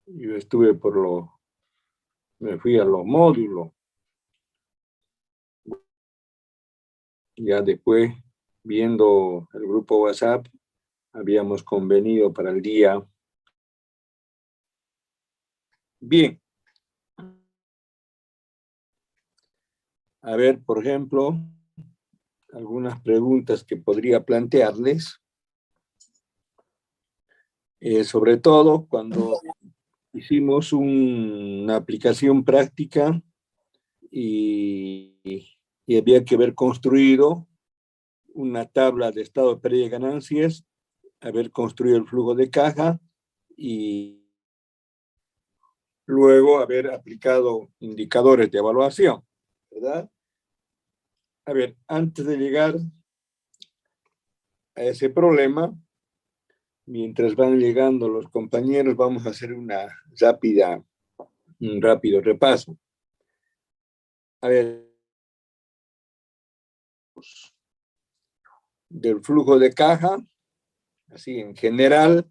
Yo estuve me fui a los módulos. Ya después, viendo el grupo WhatsApp, habíamos convenido para el día. Bien. A ver, por ejemplo, algunas preguntas que podría plantearles. Sobre todo cuando hicimos una aplicación práctica y había que haber construido una tabla de estado de pérdida y ganancias, haber construido el flujo de caja y luego haber aplicado indicadores de evaluación, ¿verdad? A ver, antes de llegar a ese problema, mientras van llegando los compañeros, vamos a hacer un rápido repaso. A ver, del flujo de caja, así en general,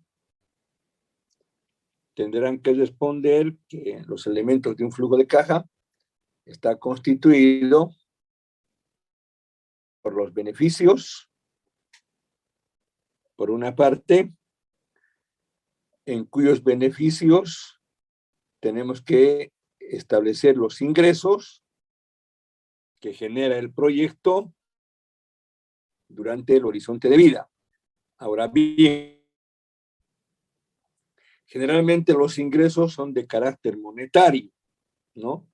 tendrán que responder que los elementos de un flujo de caja está constituido por los beneficios, por una parte, en cuyos beneficios tenemos que establecer los ingresos que genera el proyecto durante el horizonte de vida. Ahora bien, generalmente los ingresos son de carácter monetario, ¿no?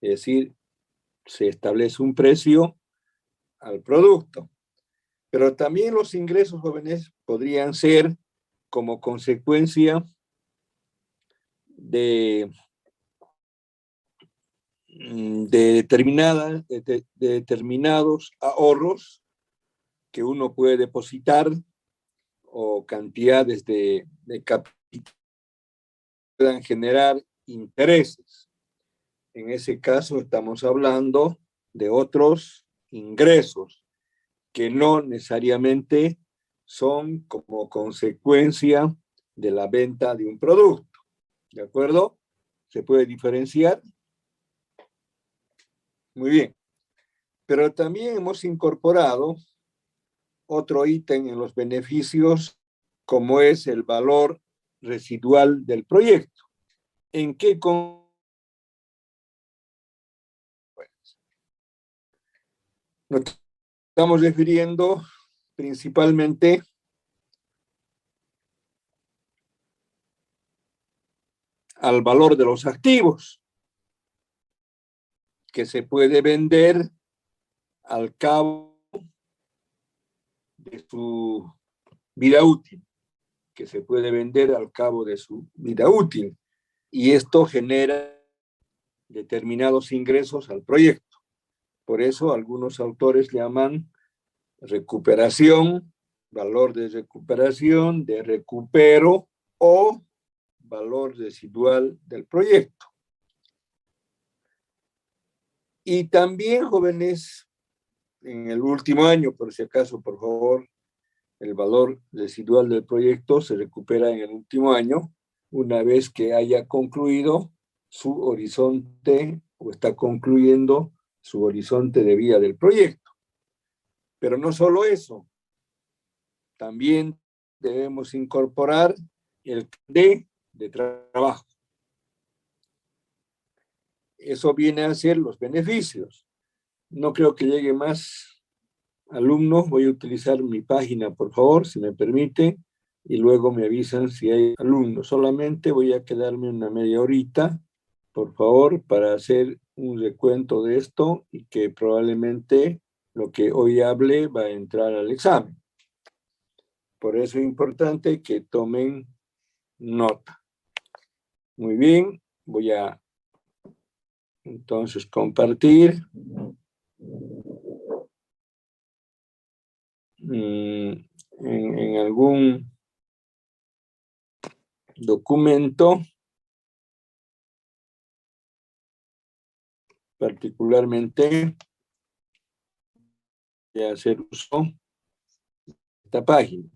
Es decir, se establece un precio al producto. Pero también los ingresos, jóvenes, podrían ser como consecuencia de determinados ahorros que uno puede depositar o cantidades de capital puedan generar intereses. En ese caso estamos hablando de otros ingresos que no necesariamente son como consecuencia de la venta de un producto. ¿De acuerdo? ¿Se puede diferenciar? Muy bien. Pero también hemos incorporado otro ítem en los beneficios, como es el valor residual del proyecto. ¿En qué nos estamos refiriendo? Principalmente al valor de los activos que se puede vender al cabo de su vida útil, que se puede vender al cabo de su vida útil. Y esto genera determinados ingresos al proyecto. Por eso algunos autores llaman recuperación, valor de recuperación, de recupero o valor residual del proyecto. Y también, jóvenes, en el último año, por si acaso, por favor, el valor residual del proyecto se recupera en el último año, una vez que haya concluido su horizonte o está concluyendo su horizonte de vida del proyecto. Pero no solo eso, también debemos incorporar el de trabajo. Eso viene a ser los beneficios. No creo que llegue más alumnos. Voy a utilizar mi página, por favor, si me permite, y luego me avisan si hay alumnos. Solamente voy a quedarme una media horita, por favor, para hacer un recuento de esto y que probablemente lo que hoy hable va a entrar al examen. Por eso es importante que tomen nota. Muy bien, voy a entonces compartir. En algún documento, particularmente, voy a hacer uso de esta página.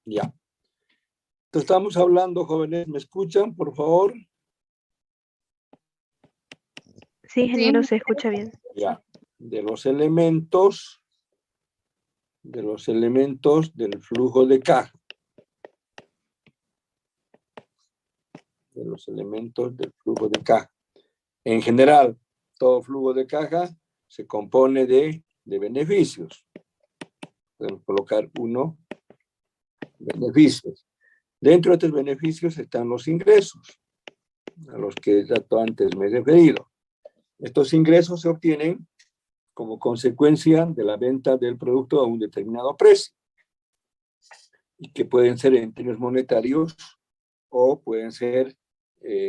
Ya. Entonces estamos hablando, jóvenes, ¿me escuchan, por favor? Sí, ingeniero, se escucha bien. Ya. De los elementos del flujo de caja. De los elementos del flujo de caja. En general, todo flujo de caja se compone de beneficios. Podemos colocar uno, beneficios. Dentro de estos beneficios están los ingresos, a los que antes me he referido. Estos ingresos se obtienen como consecuencia de la venta del producto a un determinado precio, y que pueden ser en términos monetarios o pueden ser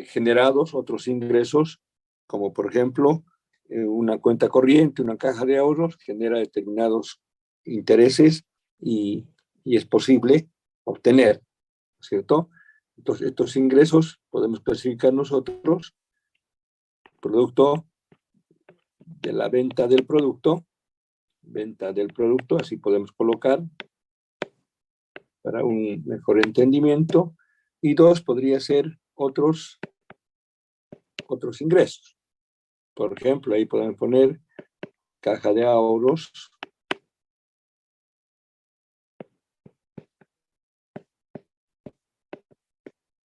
generados otros ingresos, como por ejemplo una cuenta corriente, una caja de ahorros, genera determinados intereses y es posible obtener, ¿cierto? Entonces, estos ingresos podemos clasificar nosotros producto de la venta del producto, así podemos colocar para un mejor entendimiento, y dos, podría ser otros ingresos. Por ejemplo, ahí podemos poner caja de ahorros,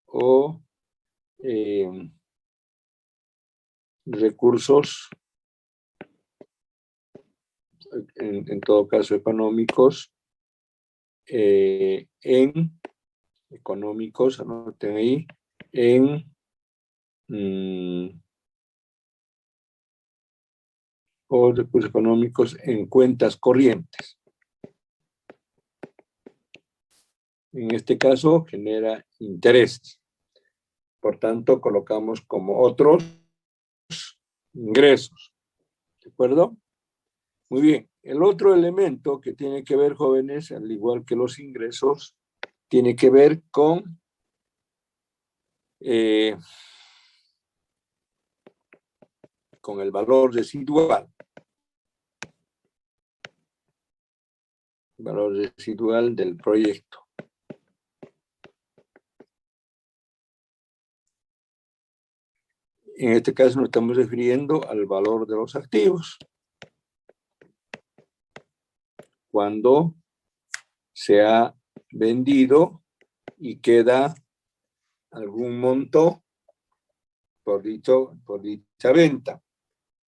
o recursos, en todo caso económicos, anoten ahí, o recursos económicos en cuentas corrientes. En este caso genera intereses. Por tanto, colocamos como otros ingresos. ¿De acuerdo? Muy bien. El otro elemento que tiene que ver, jóvenes, al igual que los ingresos, tiene que ver con el valor residual. Valor residual del proyecto. En este caso nos estamos refiriendo al valor de los activos. Cuando se ha vendido y queda algún monto por dicha venta.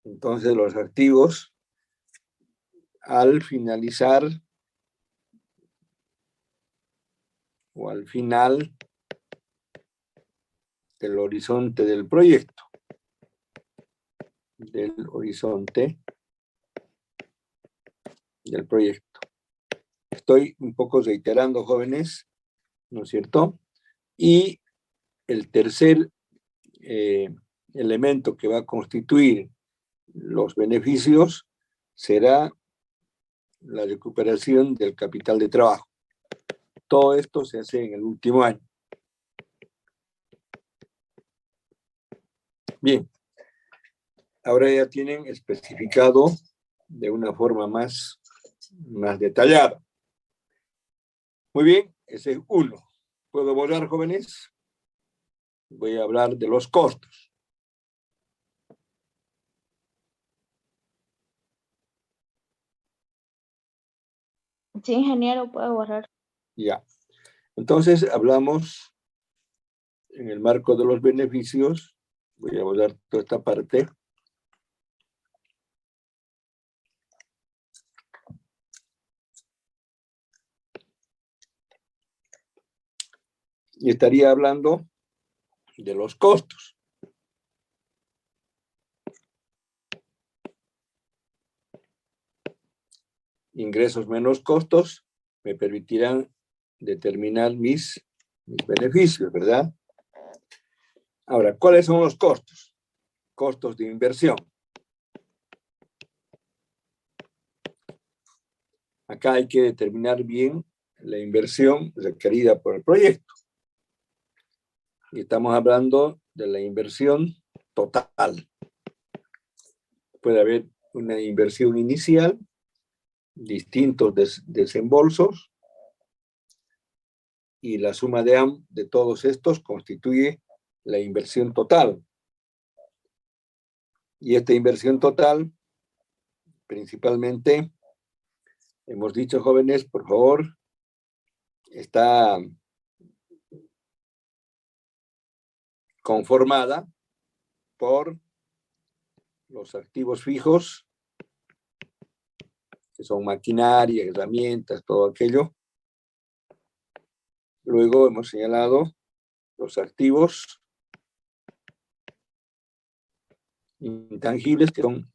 Entonces los activos, al finalizar o al final del horizonte del proyecto, Estoy un poco reiterando, jóvenes, ¿no es cierto? Y el tercer elemento que va a constituir los beneficios será la recuperación del capital de trabajo. Todo esto se hace en el último año. Bien, ahora ya tienen especificado de una forma más detallada. Muy bien, ese es uno. ¿Puedo borrar, jóvenes? Voy a hablar de los costos. Sí, ingeniero, puede borrar. Ya. Entonces, hablamos en el marco de los beneficios. Voy a borrar toda esta parte. Y estaría hablando de los costos. Ingresos menos costos me permitirán determinar mis beneficios, ¿verdad? Ahora, ¿cuáles son los costos? Costos de inversión. Acá hay que determinar bien la inversión requerida por el proyecto. Y estamos hablando de la inversión total. Puede haber una inversión inicial, distintos desembolsos, y la suma de todos estos constituye la inversión total. Y esta inversión total, principalmente, hemos dicho, jóvenes, por favor, está conformada por los activos fijos, que son maquinaria, herramientas, todo aquello. Luego hemos señalado los activos intangibles, que son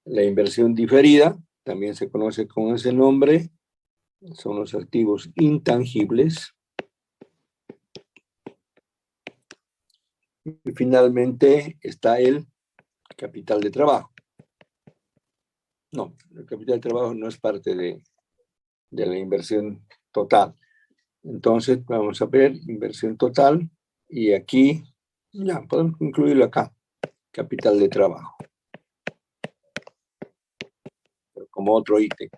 la inversión diferida, también se conoce con ese nombre, son los activos intangibles. Y finalmente está el capital de trabajo. No, el capital de trabajo no es parte de la inversión total. Entonces, vamos a ver inversión total y aquí, ya, podemos incluirlo acá, capital de trabajo. Pero como otro ítem.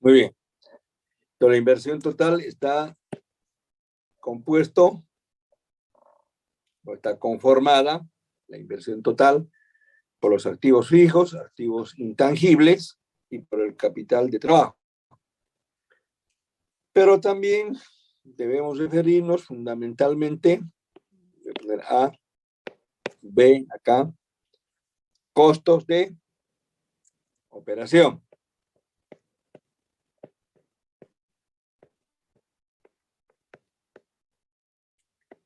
Muy bien. Entonces, la inversión total está compuesto, o está conformada, la inversión total, por los activos fijos, activos intangibles y por el capital de trabajo. Pero también debemos referirnos fundamentalmente, voy a poner A, B acá, costos de operación.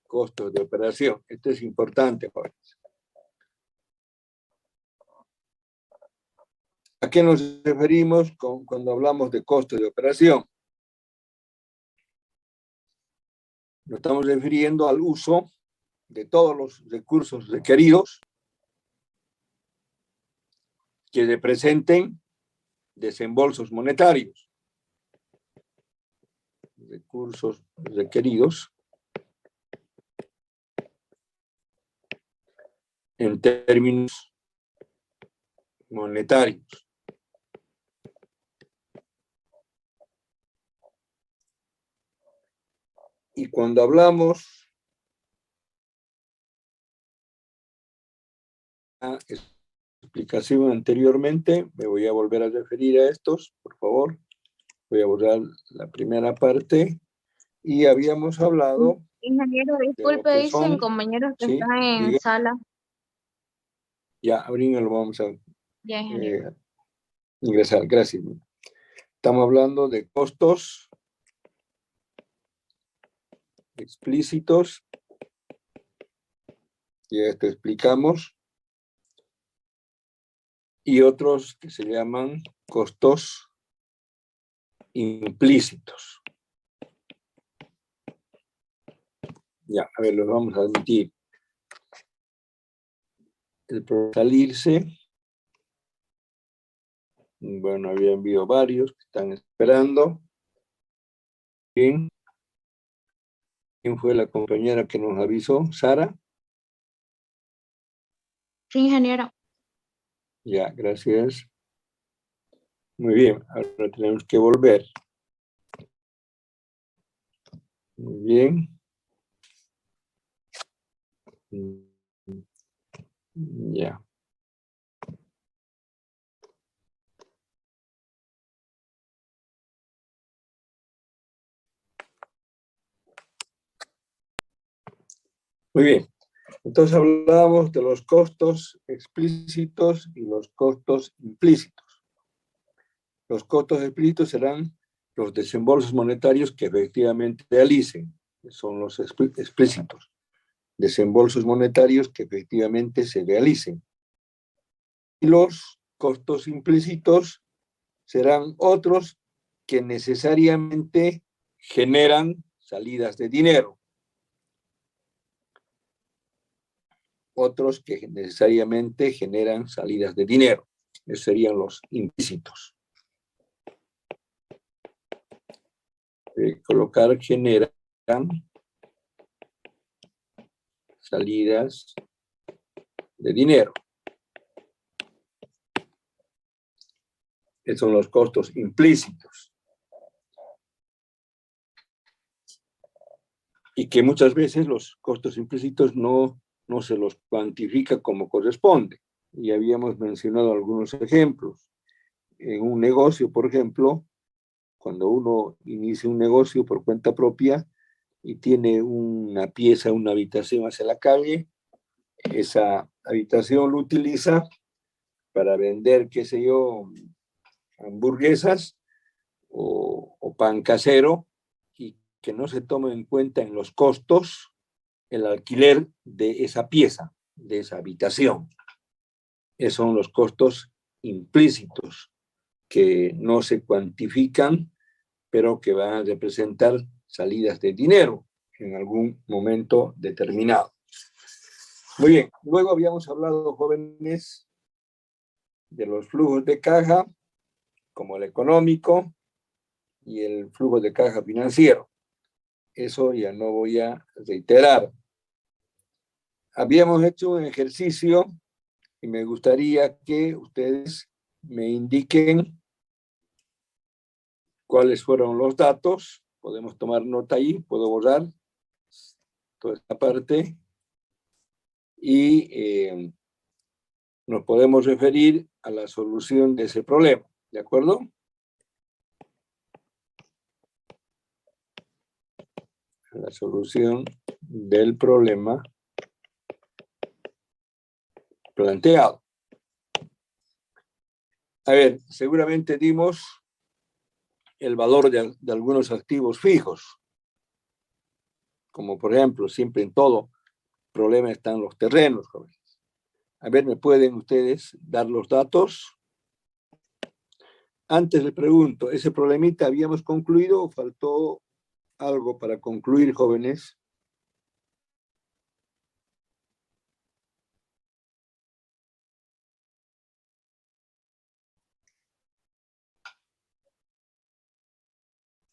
Costos de operación. Esto es importante, jóvenes. ¿A qué nos referimos cuando hablamos de costos de operación? Nos estamos refiriendo al uso de todos los recursos requeridos que representen desembolsos monetarios. Recursos requeridos en términos monetarios. Y cuando hablamos explicación anteriormente, me voy a volver a referir a estos, por favor. Voy a borrar la primera parte. Y habíamos hablado... Ingeniero, disculpe, dicen compañeros que ¿sí? están en sala. Ya, ahorita lo vamos a Ya, ingeniero. ingresar. Gracias. Estamos hablando de costos explícitos. Y esto explicamos. Y otros que se llaman costos implícitos. Ya, a ver, los vamos a admitir. El salirse. Bueno, había enviado varios que están esperando. Bien. ¿Quién fue la compañera que nos avisó? ¿Sara? Sí, ingeniero. Ya, gracias. Muy bien, ahora tenemos que volver. Muy bien. Ya. Muy bien. Entonces hablábamos de los costos explícitos y los costos implícitos. Los costos explícitos serán los desembolsos monetarios que efectivamente realicen. Son los explícitos. Desembolsos monetarios que efectivamente se realicen. Y los costos implícitos serán otros que necesariamente generan salidas de dinero. Otros que necesariamente generan salidas de dinero. Esos serían los implícitos. Colocar generan salidas de dinero. Esos son los costos implícitos. y que muchas veces los costos implícitos no se los cuantifica como corresponde. Y habíamos mencionado algunos ejemplos. En un negocio, por ejemplo, cuando uno inicia un negocio por cuenta propia y tiene una pieza, una habitación hacia la calle, esa habitación lo utiliza para vender, qué sé yo, hamburguesas o pan casero, y que no se tome en cuenta en los costos el alquiler de esa pieza, de esa habitación. Esos son los costos implícitos que no se cuantifican, pero que van a representar salidas de dinero en algún momento determinado. Muy bien, luego habíamos hablado, jóvenes, de los flujos de caja, como el económico y el flujo de caja financiero. Eso ya no voy a reiterar. Habíamos hecho un ejercicio y me gustaría que ustedes me indiquen cuáles fueron los datos. Podemos tomar nota ahí, puedo borrar toda esta parte y nos podemos referir a la solución de ese problema, ¿de acuerdo? La solución del problema planteado. A ver, seguramente dimos el valor de algunos activos fijos, como por ejemplo, siempre en todo problema están los terrenos, jóvenes. A ver, ¿me pueden ustedes dar los datos? Antes les pregunto, ¿ese problemita habíamos concluido o faltó algo para concluir, jóvenes?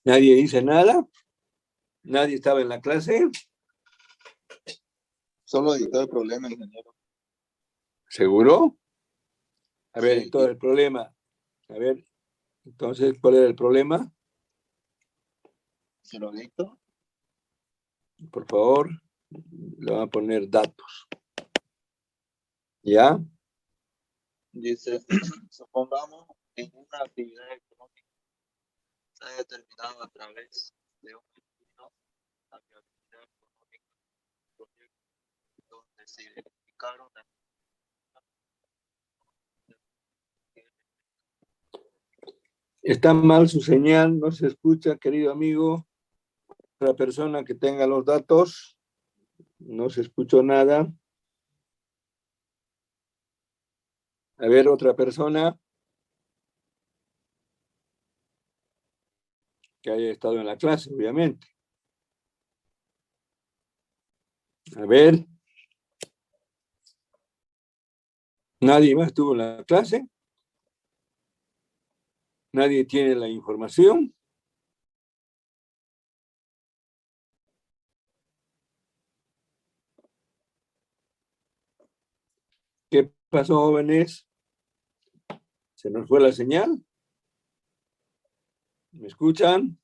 ¿Nadie dice nada? ¿Nadie estaba en la clase? Solo editó el problema, ingeniero. ¿Seguro? A ver, Sí. entonces el problema. A ver, entonces, ¿cuál era el problema? ¿Se lo dicto? Por favor, le van a poner datos. ¿Ya? Dice, supongamos en una actividad económica se ha determinado a través de un estudio la viabilidad económica del proyecto, donde se identificaron las. Está mal su señal, no se escucha, querido amigo. La persona que tenga los datos, no se escuchó nada. A ver, otra persona que haya estado en la clase, obviamente. A ver. ¿Nadie más estuvo en la clase? ¿Nadie tiene la información? ¿Qué pasó, jóvenes? ¿Se nos fue la señal? ¿Me escuchan?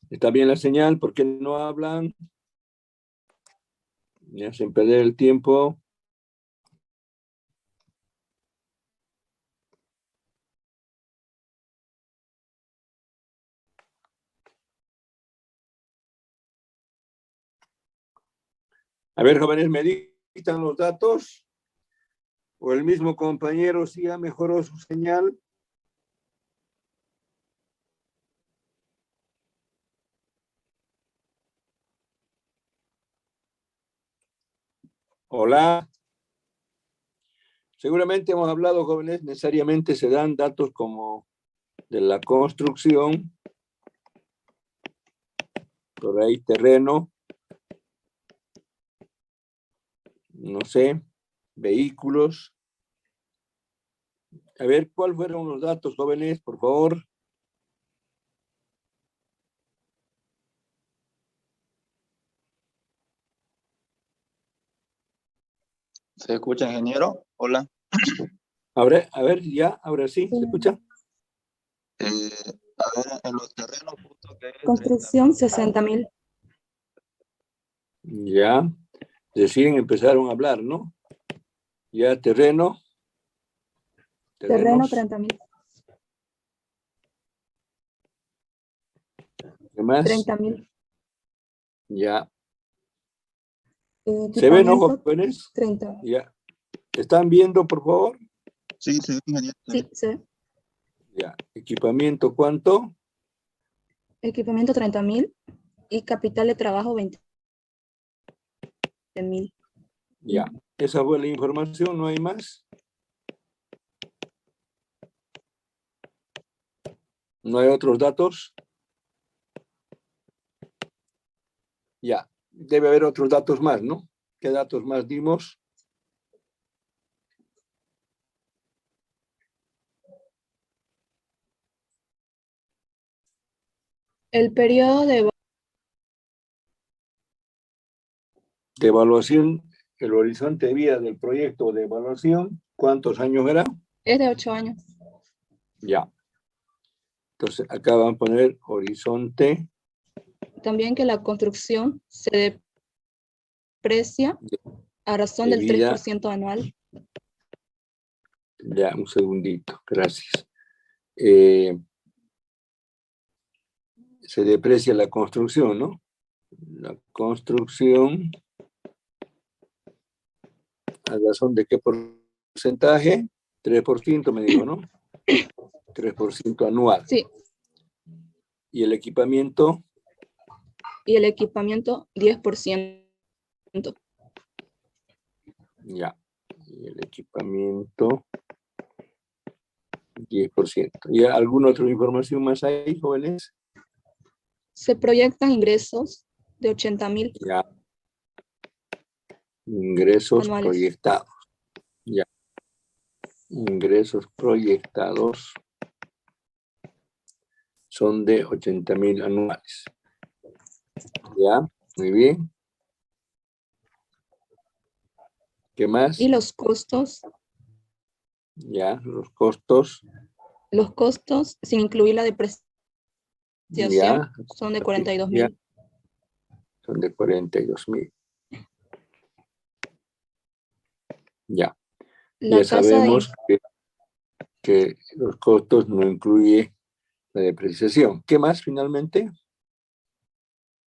¿Está bien la señal? ¿Por qué no hablan? Me hacen perder el tiempo. A ver, jóvenes, ¿me dictan los datos? ¿O el mismo compañero sí ya mejoró su señal? Hola. Seguramente hemos hablado, jóvenes, necesariamente se dan datos como de la construcción, por ahí terreno, no sé, vehículos. A ver, ¿cuáles fueron los datos, jóvenes, por favor? ¿Se escucha, ingeniero? Hola. Ahora, a ver, ya, ahora sí, ¿se escucha? A ver, en los terrenos justo que es Construcción 60.000. Ya, recién empezaron a hablar, ¿no? Ya, terreno. Terreno Terrenos. 30.000. ¿Qué más? 30.000. Ya. ¿Se ven, no, jóvenes? 30. Ya. ¿Están viendo, por favor? Sí, sí, ingeniero. Sí, se ve. Ya. Equipamiento, ¿cuánto? Equipamiento 30.000 y capital de trabajo 20.000. Ya. Esa fue la información, ¿no hay más? ¿No hay otros datos? Ya. Debe haber otros datos más, ¿no? ¿Qué datos más dimos? El periodo de Evaluación, el horizonte de vida del proyecto de evaluación, ¿cuántos años era? es de 8 años. Ya. Entonces, acá van a poner horizonte También que la construcción se deprecia a razón de del vida. 3% anual. Ya, un segundito, gracias. Se deprecia la construcción, ¿no? La construcción, ¿a razón de qué porcentaje? 3% me dijo, ¿no? 3% anual. Sí, ¿Y el equipamiento? y el equipamiento 10%. Ya. Y el equipamiento 10%. ¿Y alguna otra información más ahí, jóvenes? Se proyectan ingresos de 80.000 Ya. Ingresos anuales. proyectados. Ya. Ingresos proyectados son de 80.000 anuales. Ya, muy bien. ¿Qué más? Y los costos Ya, los costos. sin incluir la depreciación Ya, son de ya 42.000. son de 42.000. Ya. La Ya tasa sabemos que los costos no incluye la depreciación. ¿Qué más finalmente?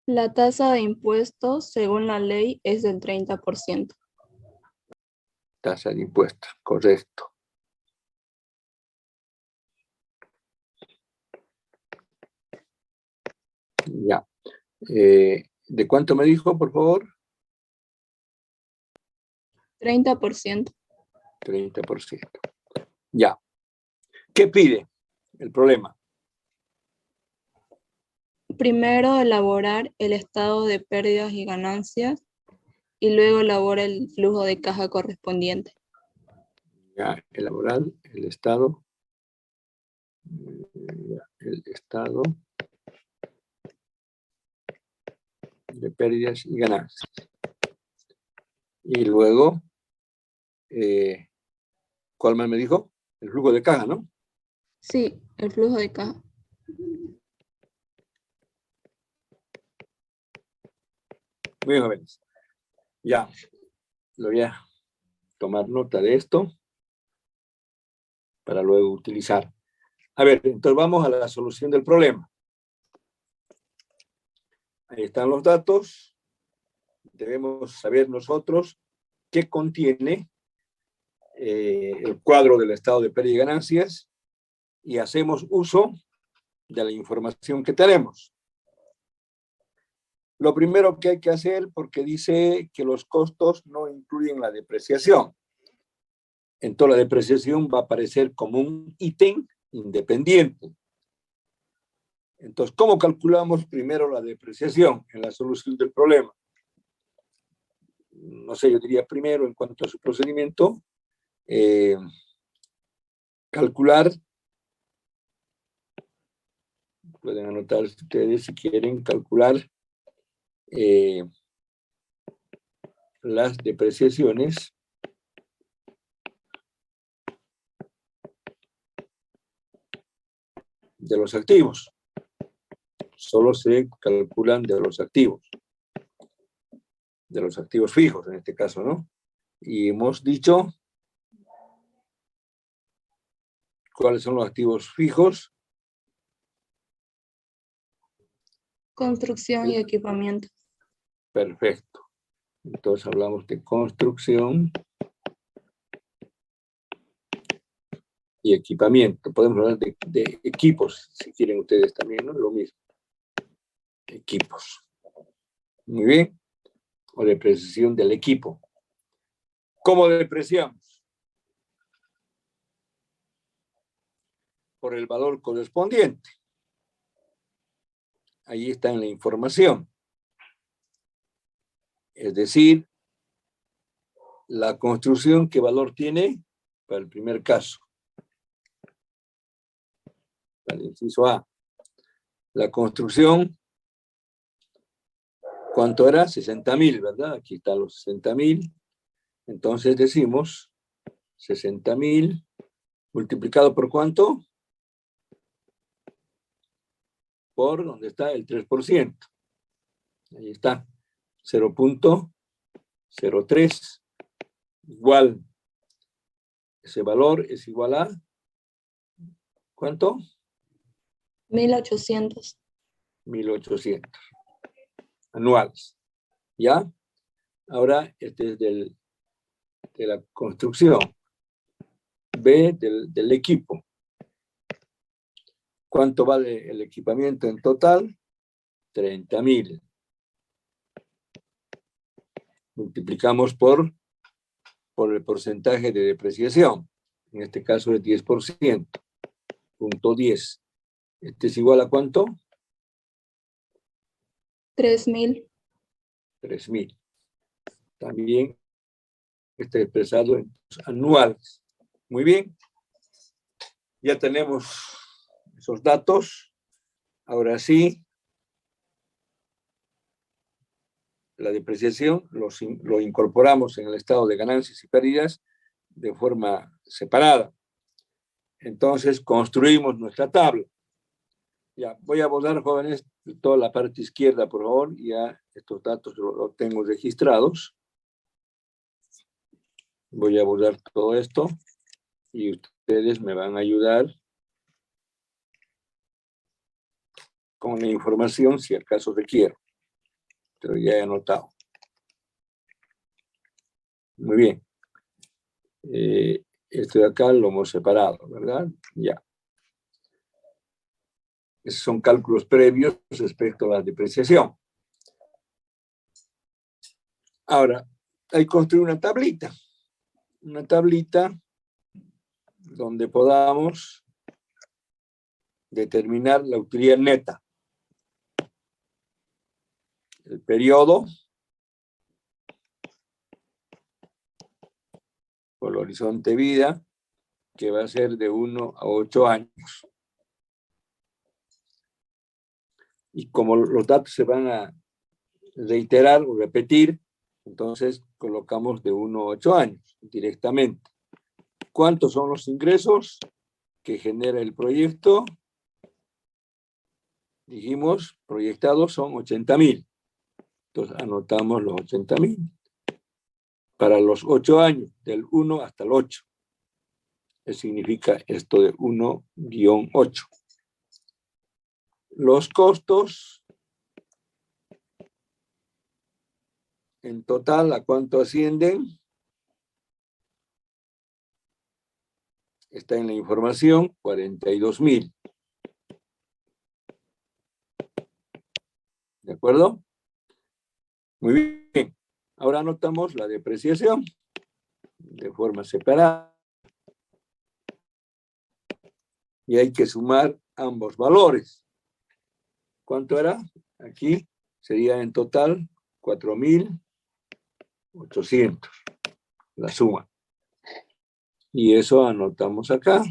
La tasa de impuestos, según la ley, es del 30%. Tasa de impuestos, correcto. Ya. ¿De cuánto me dijo, por favor? 30%. 30%. Ya. ¿Qué pide el problema? Primero elaborar el estado de pérdidas y ganancias y luego elabora el flujo de caja correspondiente. Ya, elaborar el estado. El estado de pérdidas y ganancias. Y luego, ¿cuál más me dijo? El flujo de caja, ¿no? Sí, el flujo de caja. Muy jóvenes. Ya, lo voy a tomar nota de esto para luego utilizar. A ver, entonces vamos a la solución del problema. Ahí están los datos. Debemos saber nosotros qué contiene el cuadro del estado de pérdida y ganancias y hacemos uso de la información que tenemos. Lo primero que hay que hacer, porque dice que los costos no incluyen la depreciación. Entonces la depreciación va a aparecer como un ítem independiente. Entonces, ¿cómo calculamos primero la depreciación en la solución del problema? No sé, yo diría primero, en cuanto a su procedimiento, calcular, pueden anotar ustedes si quieren calcular las depreciaciones de los activos. Solo se calculan de los activos fijos en este caso, ¿no? Y hemos dicho cuáles son los activos fijos. Construcción y equipamiento. Perfecto. Entonces hablamos de construcción y equipamiento. Podemos hablar de equipos, si quieren ustedes también, ¿no? Lo mismo. Equipos. Muy bien. O depreciación del equipo. ¿Cómo depreciamos? Por el valor correspondiente. Ahí está en la información. Es decir, la construcción, ¿qué valor tiene? Para el primer caso. Para el inciso A. La construcción, ¿cuánto era? 60.000, ¿verdad? Aquí están los 60.000. Entonces decimos 60.000 multiplicado por ¿cuánto? Por donde está el 3%. Ahí está. 0.03 igual. Ese valor es igual a ¿cuánto? 1.800. 1.800 anuales. ¿Ya? Ahora, este es de la construcción. B, del equipo. ¿Cuánto vale el equipamiento en total? 30.000. Multiplicamos por el porcentaje de depreciación. En este caso es 10%. Punto 10. ¿Este es igual a cuánto? 3.000. 3.000. También está expresado en anuales. Muy bien. Ya tenemos esos datos. Ahora sí, la depreciación lo incorporamos en el estado de ganancias y pérdidas de forma separada. Entonces, construimos nuestra tabla. Ya, voy a borrar, jóvenes, toda la parte izquierda, por favor. Ya estos datos los tengo registrados. Voy a borrar todo esto y ustedes me van a ayudar con la información si acaso requiero. Pero ya he anotado. Muy bien. Esto de acá lo hemos separado, ¿verdad? Ya. Esos son cálculos previos respecto a la depreciación. Ahora, hay que construir una tablita. Una tablita donde podamos determinar la utilidad neta. El periodo por el horizonte de vida, que va a ser de 1 a 8 años. Y como los datos se van a reiterar o repetir, entonces colocamos de 1 a 8 años directamente. ¿Cuántos son los ingresos que genera el proyecto? Dijimos, proyectados son 80.000. Entonces anotamos los 80.000. Para los 8 años, del 1 hasta el 8. ¿Qué significa esto de 1-8? Los costos en total, ¿a cuánto ascienden? Está en la información, 42.000. ¿De acuerdo? Muy bien. Ahora anotamos la depreciación de forma separada. Y hay que sumar ambos valores. ¿Cuánto era? Aquí sería en total 4.800. La suma. Y eso anotamos acá.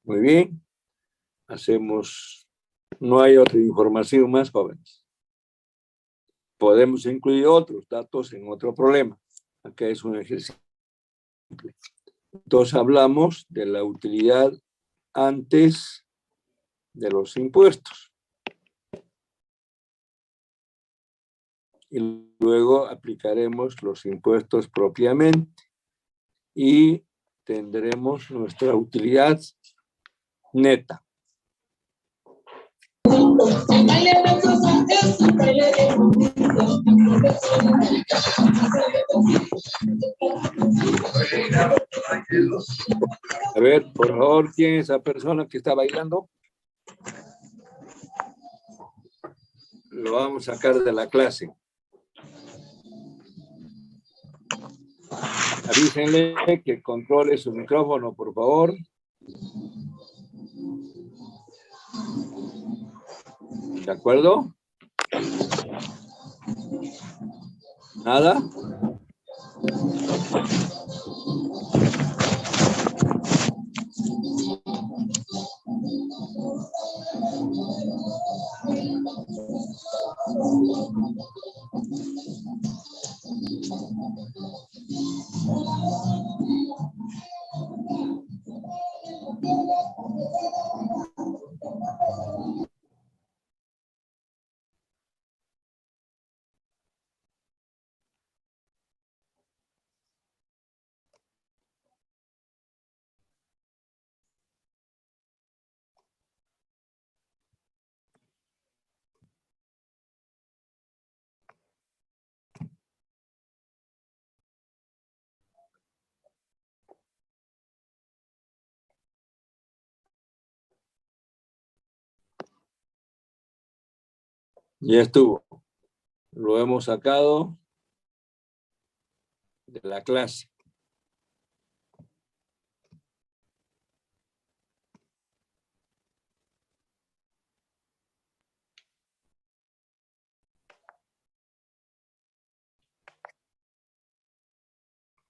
Muy bien. Hacemos, no hay otra información más, jóvenes. Podemos incluir otros datos en otro problema. Acá es un ejercicio simple. Entonces hablamos de la utilidad antes de los impuestos. Y luego aplicaremos los impuestos propiamente y tendremos nuestra utilidad neta. A ver, por favor, ¿quién es esa persona que está bailando? Lo vamos a sacar de la clase. Avísenle que controle su micrófono, por favor. ¿De acuerdo? ¿Nada? Ya estuvo. Lo hemos sacado de la clase.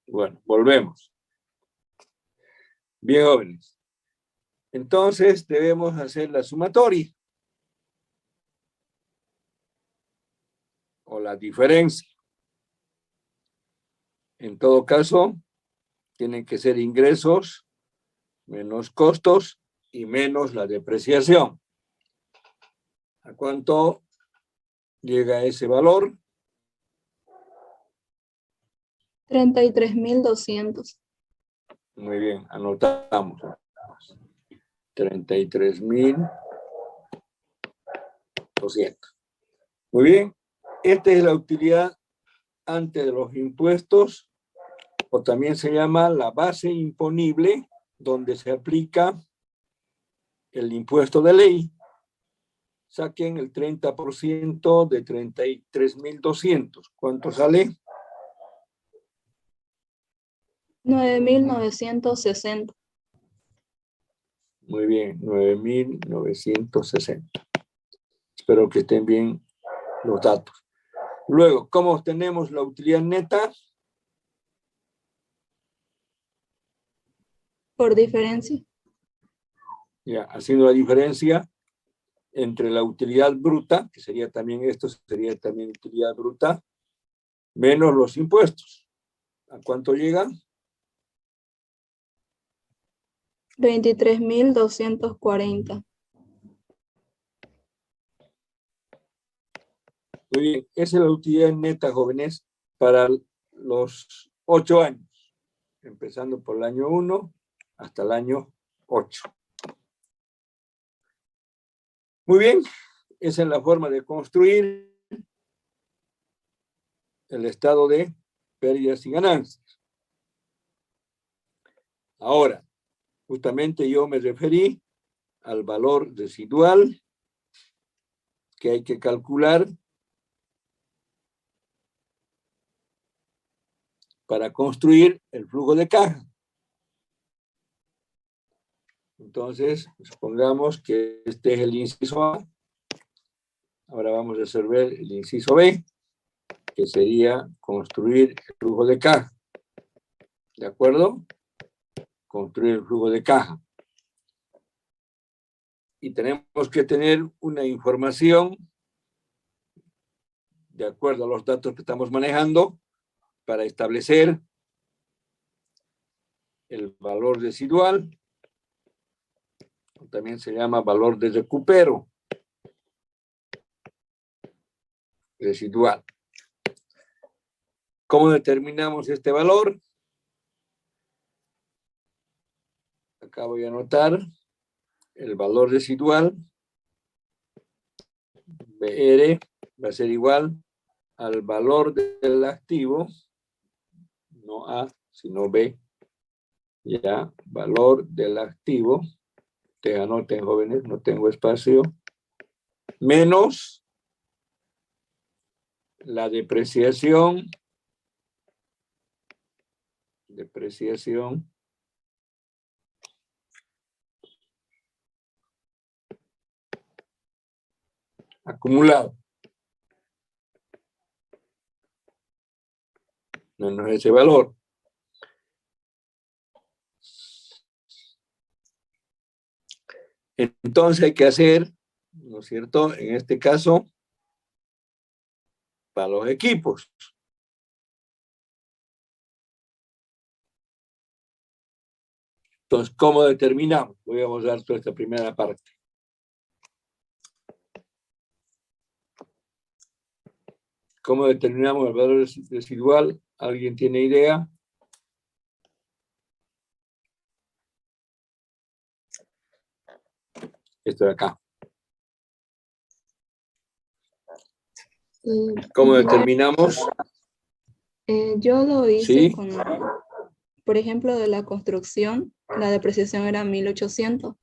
Bueno, volvemos. Bien, jóvenes. Entonces debemos hacer la sumatoria o la diferencia. En todo caso, tienen que ser ingresos menos costos y menos la depreciación. ¿A cuánto llega ese valor? 33.200. Muy bien, anotamos. 33.200. Muy bien, esta es la utilidad antes de los impuestos, o también se llama la base imponible, donde se aplica el impuesto de ley. Saquen el 30% de 33.200. ¿Cuánto sale? 9.960. Muy bien, 9.960. Espero que estén bien los datos. Luego, ¿cómo obtenemos la utilidad neta? Por diferencia. Ya, haciendo la diferencia entre la utilidad bruta, que sería también esto, sería también utilidad bruta, menos los impuestos. ¿A cuánto llega? 23.240. Muy bien, esa es la utilidad neta, jóvenes, para los 8 años, empezando por el año 1 hasta el año 8. Muy bien, esa es la forma de construir el estado de pérdidas y ganancias. Ahora, justamente yo me referí al valor residual que hay que calcular para construir el flujo de caja. Entonces, supongamos que este es el inciso A. Ahora vamos a resolver el inciso B, que sería construir el flujo de caja. ¿De acuerdo? Construir el flujo de caja. Y tenemos que tener una información de acuerdo a los datos que estamos manejando para establecer el valor residual También se llama valor de recupero residual. ¿Cómo determinamos este valor? Acá voy a anotar el valor residual. BR va a ser igual al valor del activo, no A, sino B. Ya, valor del activo. Te anoten, jóvenes, no tengo espacio. Menos la depreciación. Depreciación. Acumulado. Menos ese valor. Entonces hay que hacer, ¿no es cierto? En este caso, para los equipos. Entonces, ¿cómo determinamos? Voy a borrar toda esta primera parte. ¿Cómo determinamos el valor residual? ¿Alguien tiene idea? Esto de acá. ¿Cómo determinamos? Yo lo hice ¿Sí? con, por ejemplo, de la construcción, la depreciación era 1800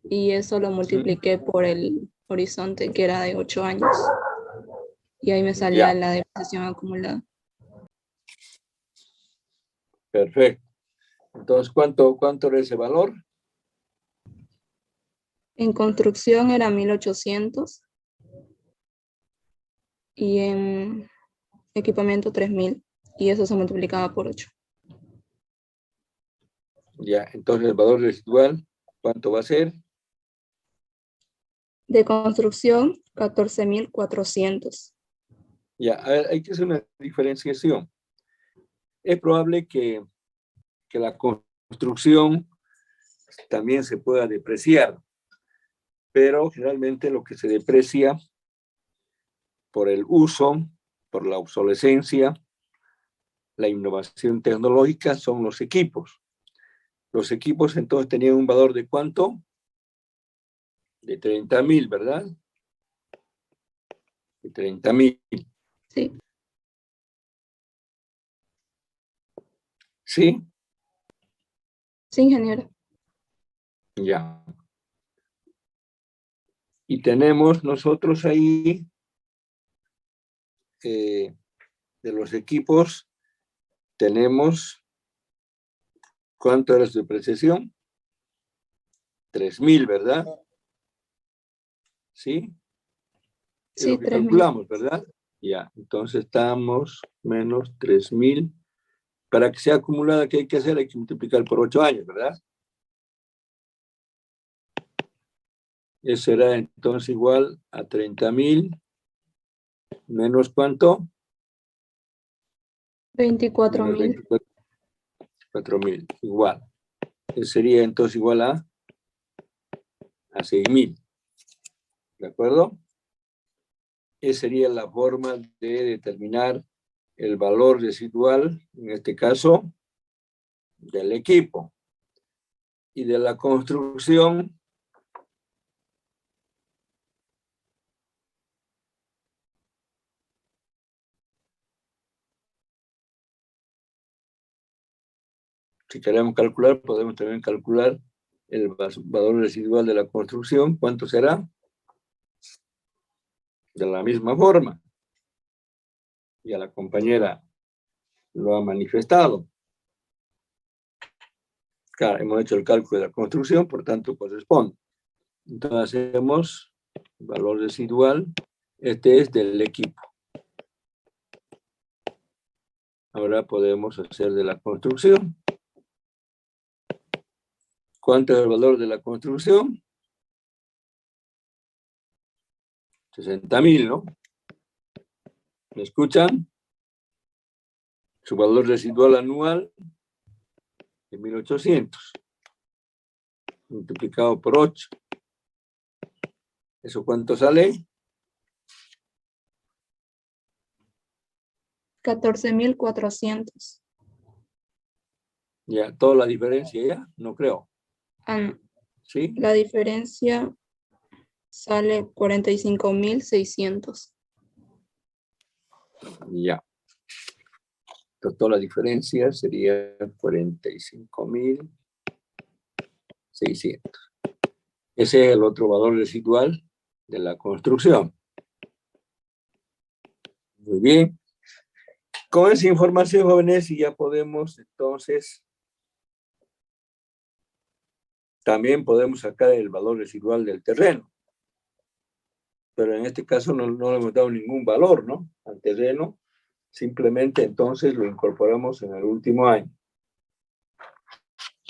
y eso lo multipliqué por el horizonte que era de 8 años y ahí me salía la depreciación acumulada. Perfecto. Entonces, ¿cuánto era ese valor? En construcción era 1800 y en equipamiento 3000 y eso se multiplicaba por 8. Ya, entonces el valor residual, ¿cuánto va a ser? De construcción, 14.400. Ya, a ver, hay que hacer una diferenciación. Es probable que la construcción también se pueda depreciar, pero generalmente lo que se deprecia por el uso, por la obsolescencia, la innovación tecnológica son los equipos. Los equipos entonces tenían un valor de ¿cuánto? De 30,000, ¿verdad? De 30,000. Sí. ¿Sí? Sí, ingeniero. Ya. Y tenemos nosotros ahí de los equipos, tenemos, ¿cuánto era su depreciación? 3,000, ¿verdad? ¿Sí? Es Sí, lo que 3000. calculamos, ¿verdad? Ya, entonces estamos menos 3,000. Para que sea acumulada, ¿qué hay que hacer? Hay que multiplicar por 8 años, ¿verdad? Eso será entonces igual a 30,000 menos ¿cuánto? 24,000. 24,000, igual. Eso sería entonces igual a 6,000. ¿De acuerdo? Esa sería la forma de determinar el valor residual, en este caso, del equipo. Y de la construcción, si queremos calcular, podemos también calcular el valor residual de la construcción. ¿Cuánto será? De la misma forma. Ya la compañera lo ha manifestado. Claro, hemos hecho el cálculo de la construcción, por tanto corresponde. Entonces hacemos valor residual. Este es del equipo. Ahora podemos hacer de la construcción. ¿Cuánto es el valor de la construcción? 60,000, ¿no? ¿Me escuchan? Su valor residual anual es 1,800. multiplicado por 8. ¿Eso cuánto sale? 14.400. Ya, toda la diferencia ya, no creo. ¿Sí? La diferencia sale 45.600. Ya. Entonces, toda la diferencia sería 45.600. Ese es el otro valor residual de la construcción. Muy bien. Con esa información, jóvenes, ya podemos, entonces, también podemos sacar el valor residual del terreno. Pero en este caso no le hemos dado ningún valor, ¿no? Al terreno. Simplemente entonces lo incorporamos en el último año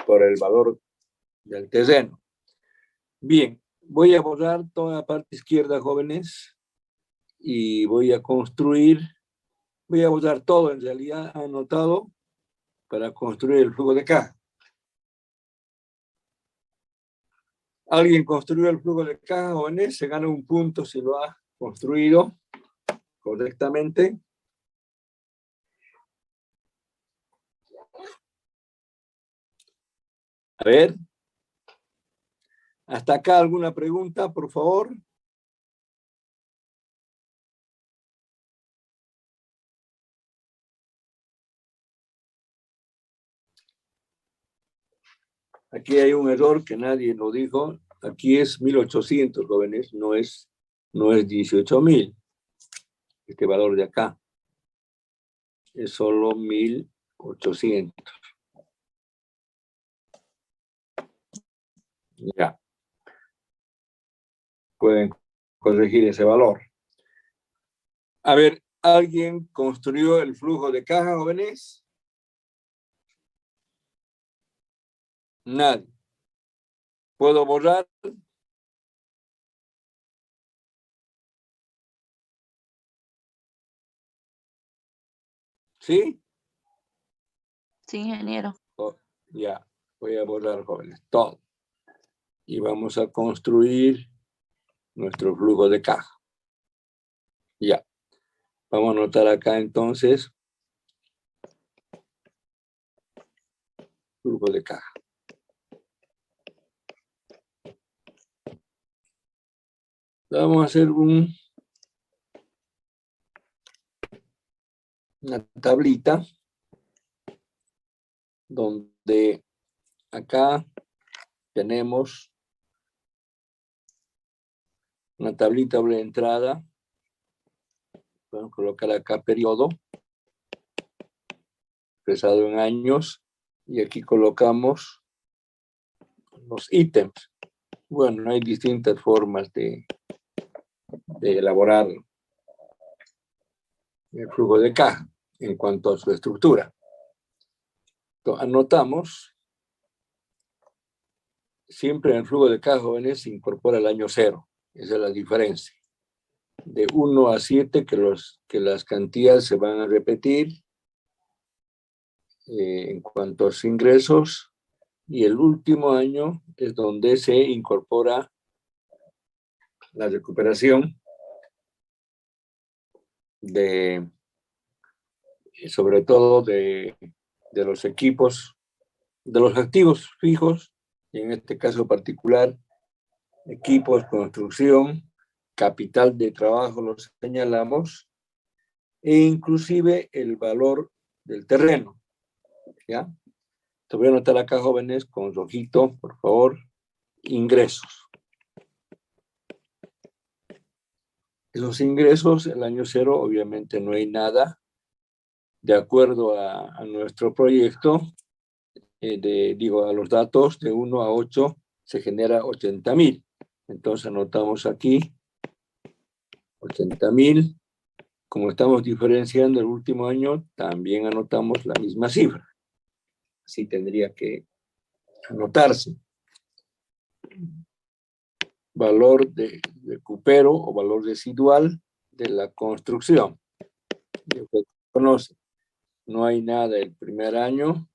por el valor del terreno. Bien, voy a borrar toda la parte izquierda, jóvenes, y voy a construir, voy a borrar todo en realidad anotado para construir el flujo de caja. ¿Alguien construyó el flujo de caja, jóvenes? Se gana un punto si lo ha construido correctamente. A ver. ¿Hasta acá alguna pregunta, por favor? Aquí hay un error que nadie lo dijo. Aquí es 1.800, jóvenes, no es 18.000. Este valor de acá es solo 1.800. Ya. Pueden corregir ese valor. A ver, ¿alguien construyó el flujo de caja, jóvenes? Nadie. ¿Puedo borrar? ¿Sí? Sí, ingeniero. Oh, ya, voy a borrar, jóvenes, todo. Y vamos a construir nuestro flujo de caja. Ya. Vamos a anotar acá entonces flujo de caja. Vamos a hacer una tablita donde acá tenemos una tablita de entrada. Vamos a colocar acá periodo expresado en años y aquí colocamos los ítems. Bueno, hay distintas formas de elaborar el flujo de caja en cuanto a su estructura. Entonces, anotamos, siempre en el flujo de caja, jóvenes, se incorpora el año 0. Esa es la diferencia. De 1 a 7 que las cantidades se van a repetir en cuanto a sus ingresos, y el último año es donde se incorpora la recuperación sobre todo de los equipos, de los activos fijos, y en este caso particular, equipos, construcción, capital de trabajo, los señalamos, e inclusive el valor del terreno, ¿ya? Te voy a anotar acá, jóvenes, con rojito, por favor, ingresos. Esos ingresos, el año 0, obviamente no hay nada. De acuerdo a nuestro proyecto, a los datos de 1 a 8, se genera 80.000. Entonces anotamos aquí 80.000. Como estamos diferenciando el último año, también anotamos la misma cifra. Así tendría que anotarse. Valor de recupero o valor residual de la construcción. Usted conoce, no hay nada el primer año,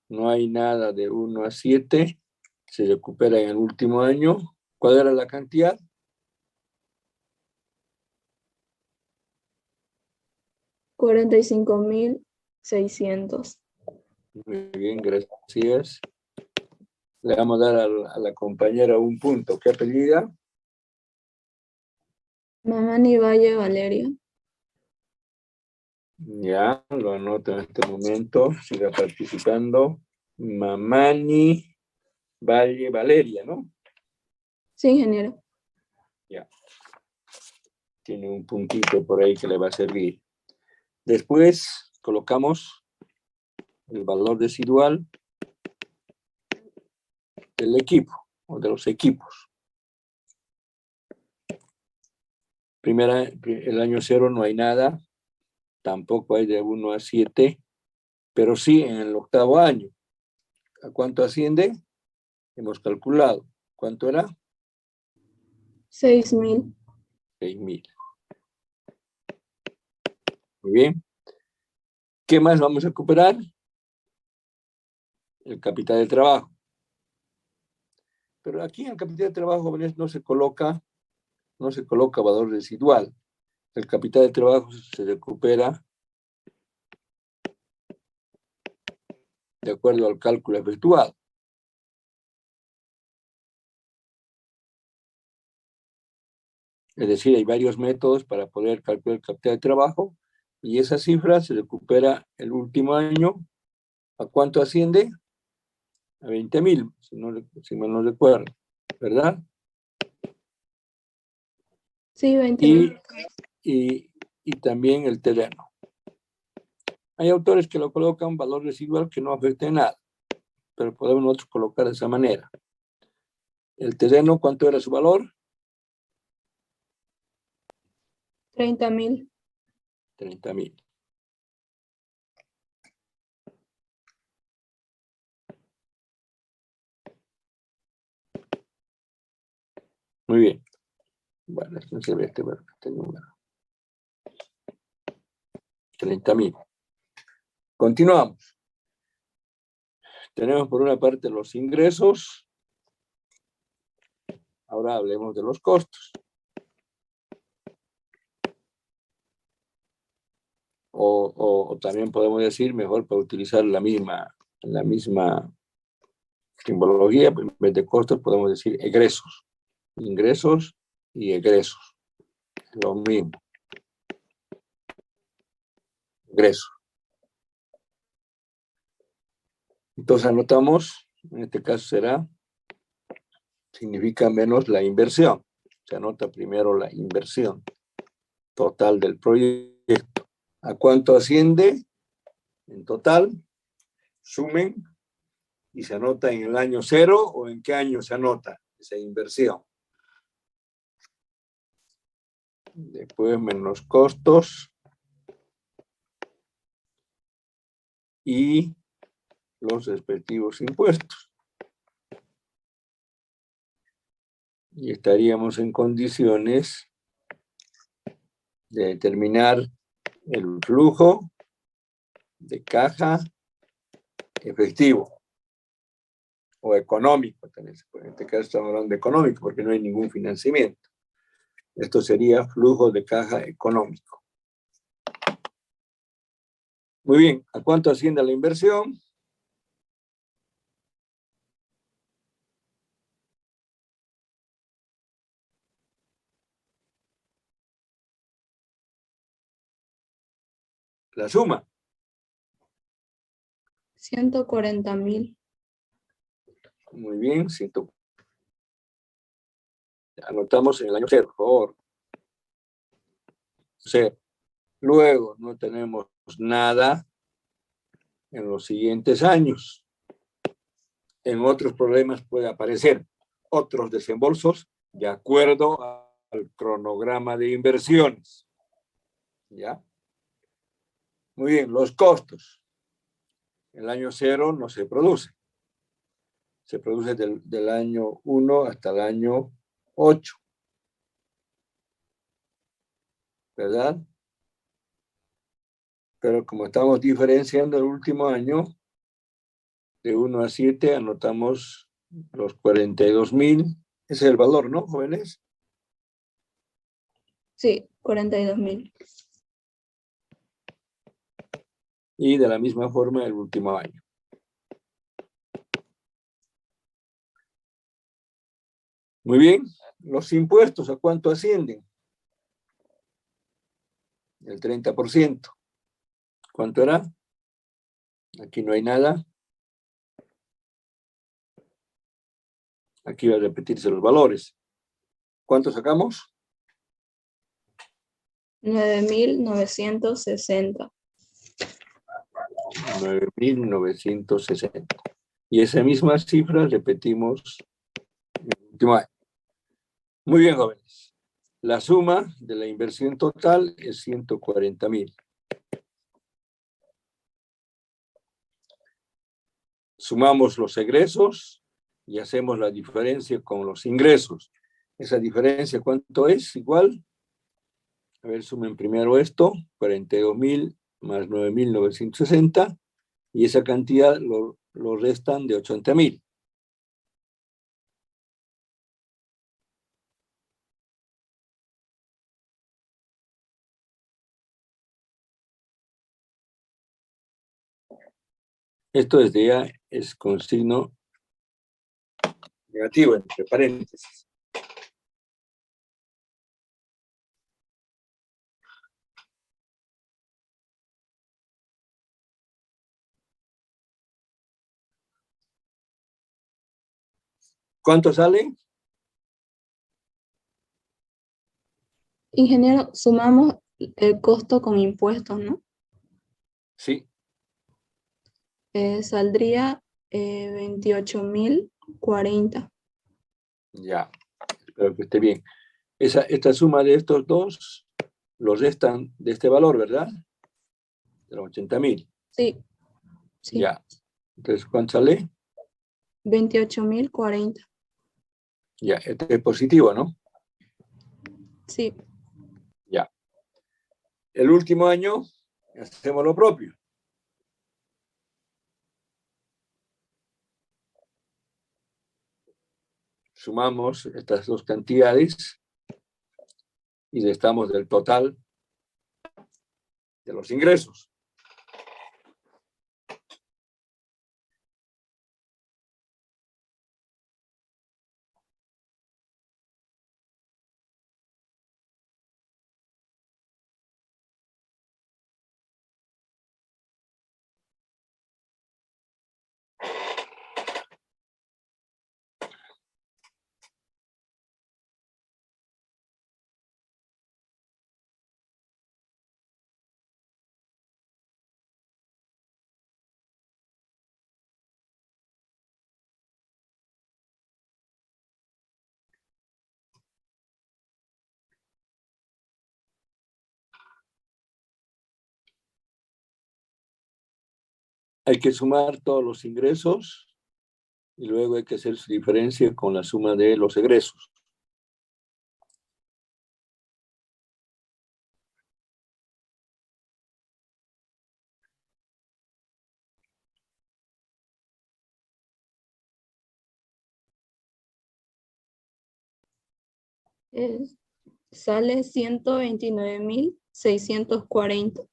no hay nada de 1 a 7, se recupera en el último año. ¿Cuál era la cantidad? $45.600. Muy bien, gracias. Le vamos a dar a la compañera un punto. ¿Qué apellida? Mamani Valle Valeria. Ya, lo anoto en este momento. Siga participando. Mamani Valle Valeria, ¿no? Sí, ingeniero. Ya. Tiene un puntito por ahí que le va a servir. Después colocamos el valor residual del equipo o de los equipos. El año 0 no hay nada, tampoco hay de 1 a 7, pero sí en el octavo año. ¿A cuánto asciende? Hemos calculado. ¿Cuánto era? 6.000. 6.000. Muy bien. ¿Qué más vamos a recuperar? El capital de trabajo. Pero aquí en el capital de trabajo no se coloca valor residual. El capital de trabajo se recupera de acuerdo al cálculo efectuado. Es decir, hay varios métodos para poder calcular el capital de trabajo y esa cifra se recupera el último año. ¿A cuánto asciende? A 20.000, si mal no recuerdo, ¿verdad? Sí, 20.000. Y también el terreno. Hay autores que lo colocan valor residual que no afecte nada, pero podemos nosotros colocar de esa manera. El terreno, ¿cuánto era su valor? 30.000. 30.000. Muy bien. Bueno, esto se ve este número. 30.000. Continuamos. Tenemos por una parte los ingresos. Ahora hablemos de los costos. O también podemos decir, mejor para utilizar la misma simbología, en vez de costos podemos decir egresos. Ingresos y egresos. Lo mismo. Egresos. Entonces anotamos, en este caso significa menos la inversión. Se anota primero la inversión total del proyecto. ¿A cuánto asciende? En total, sumen y se anota en el año 0 o en qué año se anota esa inversión. Después menos costos y los respectivos impuestos. Y estaríamos en condiciones de determinar el flujo de caja efectivo o económico. En este caso estamos hablando de económico porque no hay ningún financiamiento. Esto sería flujo de caja económico. Muy bien, ¿a cuánto asciende la inversión? La suma. 140.000. Muy bien, anotamos en el año 0, por favor. 0. Luego no tenemos nada en los siguientes años. En otros problemas puede aparecer otros desembolsos de acuerdo al cronograma de inversiones. ¿Ya? Muy bien, los costos. El año 0 no se produce. Se produce del año 1 hasta el año 8. ¿Verdad? Pero como estamos diferenciando el último año, de 1 a 7 anotamos los 42.000, ese es el valor, ¿no, jóvenes? Sí, 42.000. Y de la misma forma el último año. Muy bien, los impuestos, ¿a cuánto ascienden? El 30%. ¿Cuánto era? Aquí no hay nada. Aquí va a repetirse los valores. ¿Cuánto sacamos? 9.960. 9.960. Y esa misma cifra repetimos en el último año. Muy bien, jóvenes. La suma de la inversión total es 140.000. Sumamos los egresos y hacemos la diferencia con los ingresos. Esa diferencia, ¿cuánto es? Igual. A ver, sumen primero esto, 42.000 más 9.960, y esa cantidad lo restan de 80.000. Esto desde ya es con signo negativo, entre paréntesis. ¿Cuánto sale? Ingeniero, sumamos el costo con impuestos, ¿no? Sí, Saldría 28.040. ya. Espero que esté bien. Esta suma de estos dos los restan de este valor, ¿verdad? De los 80.000. Sí, sí. Ya. Entonces, ¿cuánto sale? 28.040. Ya, este es positivo, ¿no? Sí. Ya. El último año hacemos lo propio. Sumamos estas dos cantidades y restamos del total de los ingresos. Hay que sumar todos los ingresos y luego hay que hacer su diferencia con la suma de los egresos. Sale 129.640.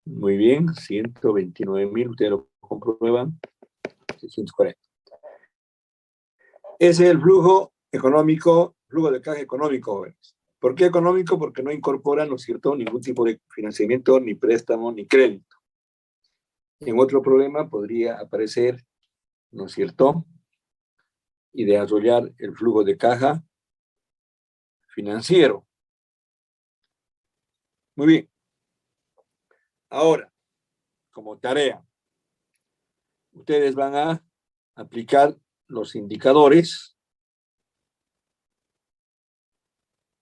Muy bien, 129.000, ustedes lo comprueban, 640. Ese es el flujo económico, flujo de caja económico, jóvenes. ¿Por qué económico? Porque no incorpora, ¿no es cierto?, ningún tipo de financiamiento, ni préstamo, ni crédito. En otro problema podría aparecer, ¿no es cierto?, y desarrollar el flujo de caja financiero. Muy bien. Ahora, como tarea, ustedes van a aplicar los indicadores,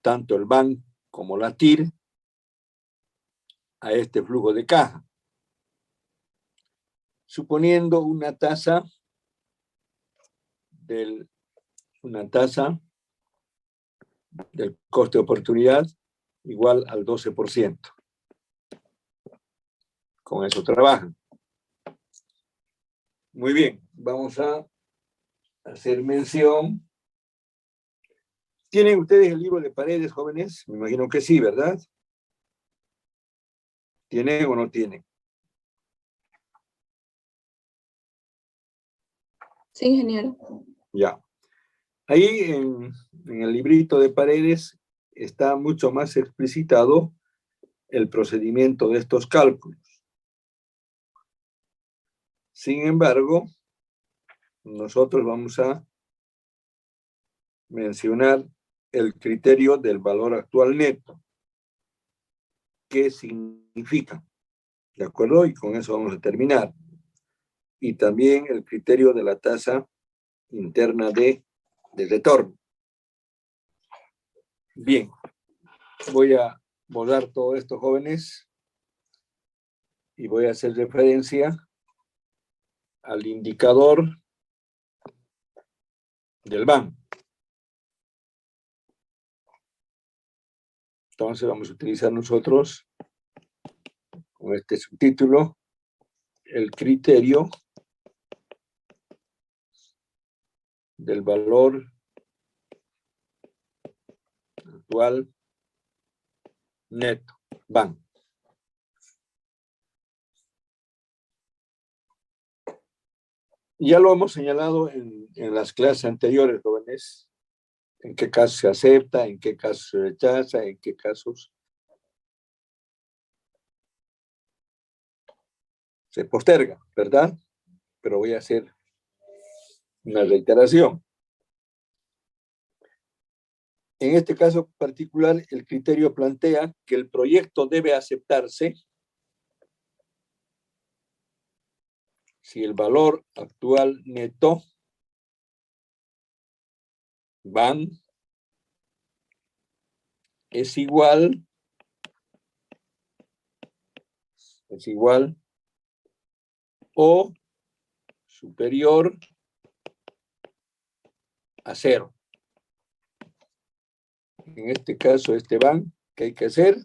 tanto el BAN como la TIR, a este flujo de caja, suponiendo una tasa del coste de oportunidad igual al 12%. Con eso trabajan. Muy bien, vamos a hacer mención. ¿Tienen ustedes el libro de Paredes, jóvenes? Me imagino que sí, ¿verdad? ¿Tienen o no tienen? Sí, ingeniero. Ya. Ahí en el librito de Paredes está mucho más explicitado el procedimiento de estos cálculos. Sin embargo, nosotros vamos a mencionar el criterio del valor actual neto. ¿Qué significa? ¿De acuerdo? Y con eso vamos a terminar. Y también el criterio de la tasa interna de retorno. Bien, voy a borrar todo esto, jóvenes, y voy a hacer referencia al indicador del BAN. Entonces vamos a utilizar nosotros, con este subtítulo, el criterio del valor actual neto, BAN. Ya lo hemos señalado en las clases anteriores, jóvenes, en qué casos se acepta, en qué casos se rechaza, en qué casos se posterga, ¿verdad? Pero voy a hacer una reiteración. En este caso particular, el criterio plantea que el proyecto debe aceptarse si el valor actual neto BAN es igual o superior a 0. En este caso, este BAN, ¿qué hay que hacer?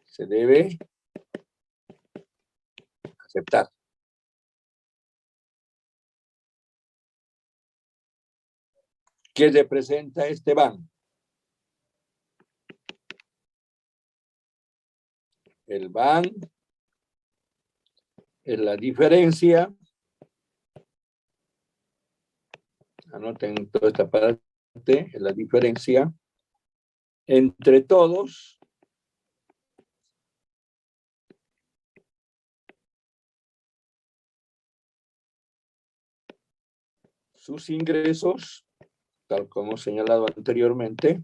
Se debe aceptar. ¿Qué representa este BAN? El BAN es la diferencia, anoten toda esta parte, es la diferencia entre todos sus ingresos, tal como señalado anteriormente,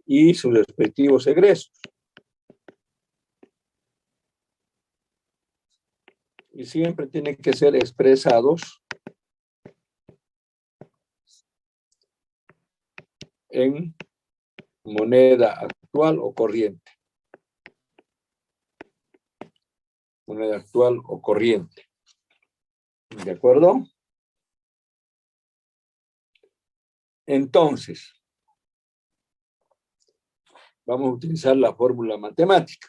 y sus respectivos egresos. Y siempre tienen que ser expresados en moneda actual o corriente. Moneda actual o corriente. ¿De acuerdo? Entonces, vamos a utilizar la fórmula matemática.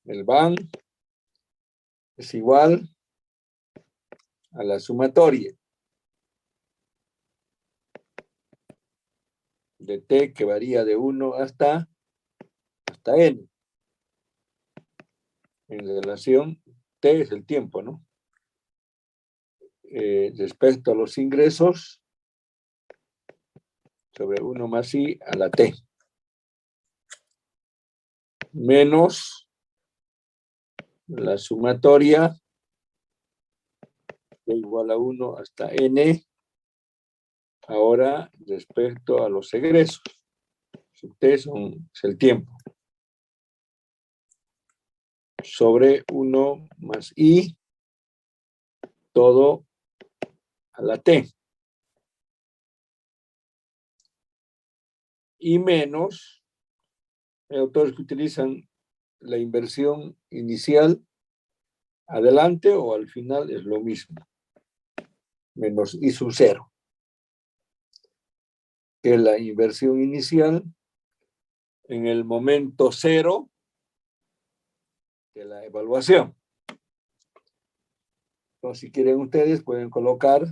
El BAN es igual a la sumatoria de T, que varía de 1 hasta N. En relación, T es el tiempo, ¿no? Respecto a los ingresos, sobre 1 más I a la T. Menos la sumatoria de igual a 1 hasta N, ahora respecto a los egresos. Si ustedes es el tiempo. Sobre 1 más I, todo a la T. Y menos, hay autores que utilizan la inversión inicial adelante o al final, es lo mismo. Menos I sub 0. Que la inversión inicial en el momento 0 de la evaluación. Entonces, si quieren ustedes, pueden colocar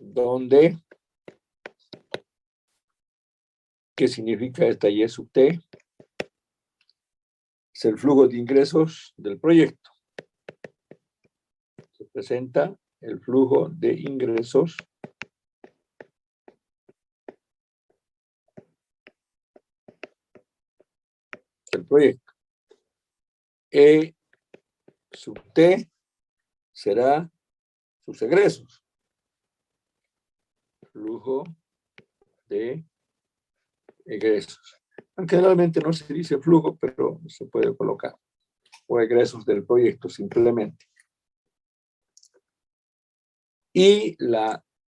dónde, qué significa esta Y sub T. Es el flujo de ingresos del proyecto. Se presenta el flujo de ingresos del proyecto. E sub T será sus egresos. Flujo de egresos. Aunque generalmente no se dice flujo, pero se puede colocar. O egresos del proyecto simplemente. Y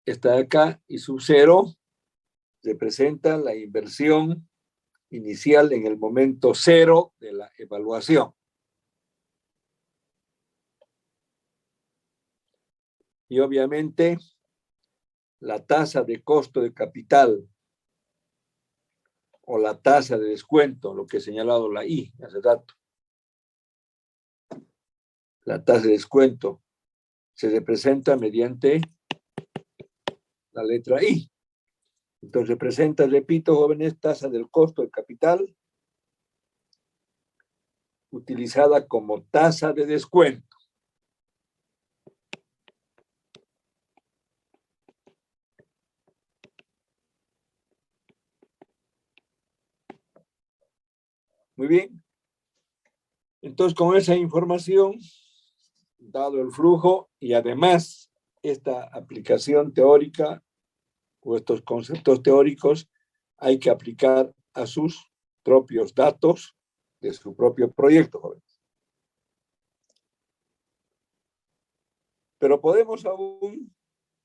esta de acá, y sub 0, representa la inversión inicial en el momento 0 de la evaluación. Y obviamente la tasa de costo de capital o la tasa de descuento, lo que he señalado la I hace rato. La tasa de descuento se representa mediante la letra I. Entonces representa, repito, jóvenes, tasa del costo de capital utilizada como tasa de descuento. Muy bien. Entonces, con esa información, dado el flujo y además esta aplicación teórica o estos conceptos teóricos, hay que aplicar a sus propios datos de su propio proyecto, jóvenes. Pero podemos aún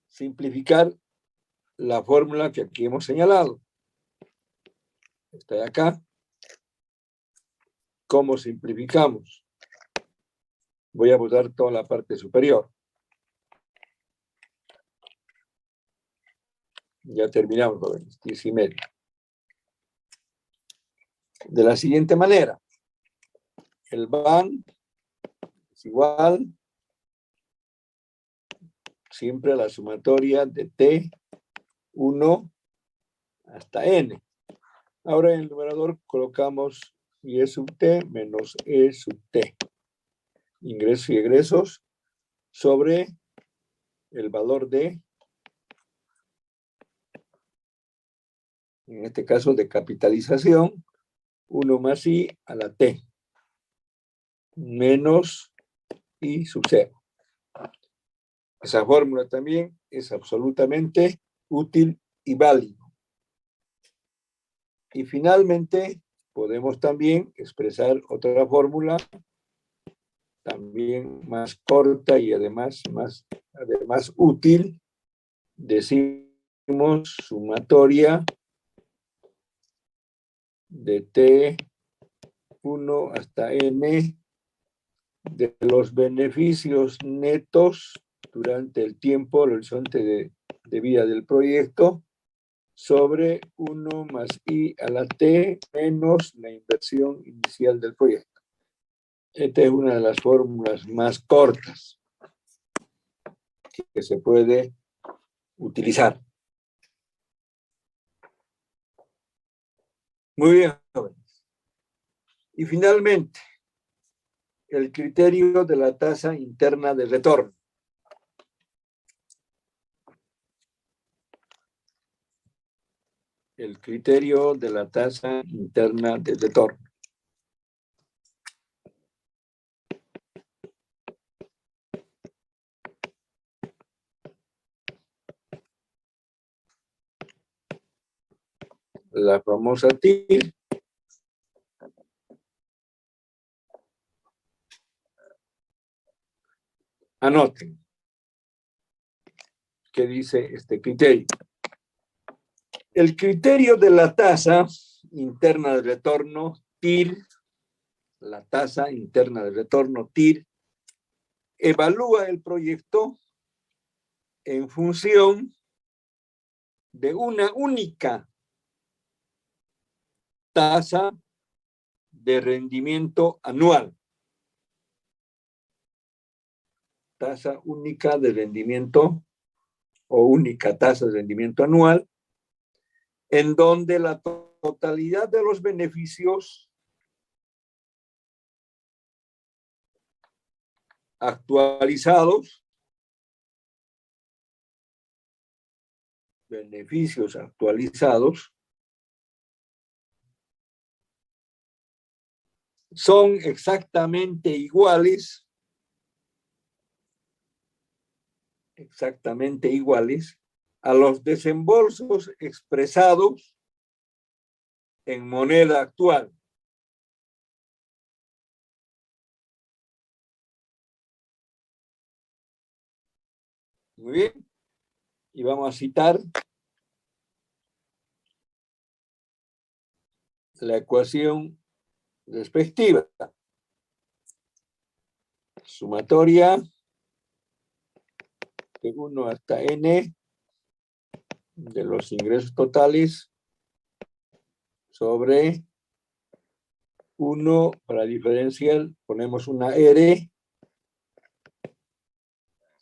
simplificar la fórmula que aquí hemos señalado. Está de acá. ¿Cómo simplificamos? Voy a botar toda la parte superior. Ya terminamos, jóvenes, 10:30. De la siguiente manera. El BAN es igual siempre a la sumatoria de T1 hasta N. Ahora en el numerador colocamos Y sub T menos E sub T. Ingresos y egresos sobre el valor de, en este caso de capitalización, 1 más I a la T, menos I sub 0. Esa fórmula también es absolutamente útil y válido. Y finalmente, podemos también expresar otra fórmula, también más corta y además útil. Decimos sumatoria de T1 hasta N de los beneficios netos durante el tiempo, el horizonte de vida del proyecto, sobre 1 más I a la T menos la inversión inicial del proyecto. Esta es una de las fórmulas más cortas que se puede utilizar. Muy bien, jóvenes. Y finalmente, el criterio de la tasa interna de retorno. El criterio de la tasa interna de retorno. La famosa TIR. Anoten qué dice este criterio. El criterio de la tasa interna de retorno, TIR, la tasa interna de retorno, TIR, evalúa el proyecto en función de una única tasa de rendimiento anual. Tasa única de rendimiento o única tasa de rendimiento anual, en donde la totalidad de los beneficios actualizados, son exactamente iguales a los desembolsos expresados en moneda actual. Muy bien. Y vamos a citar la ecuación respectiva. Sumatoria de 1 hasta n de los ingresos totales sobre 1 para diferencial, ponemos una R,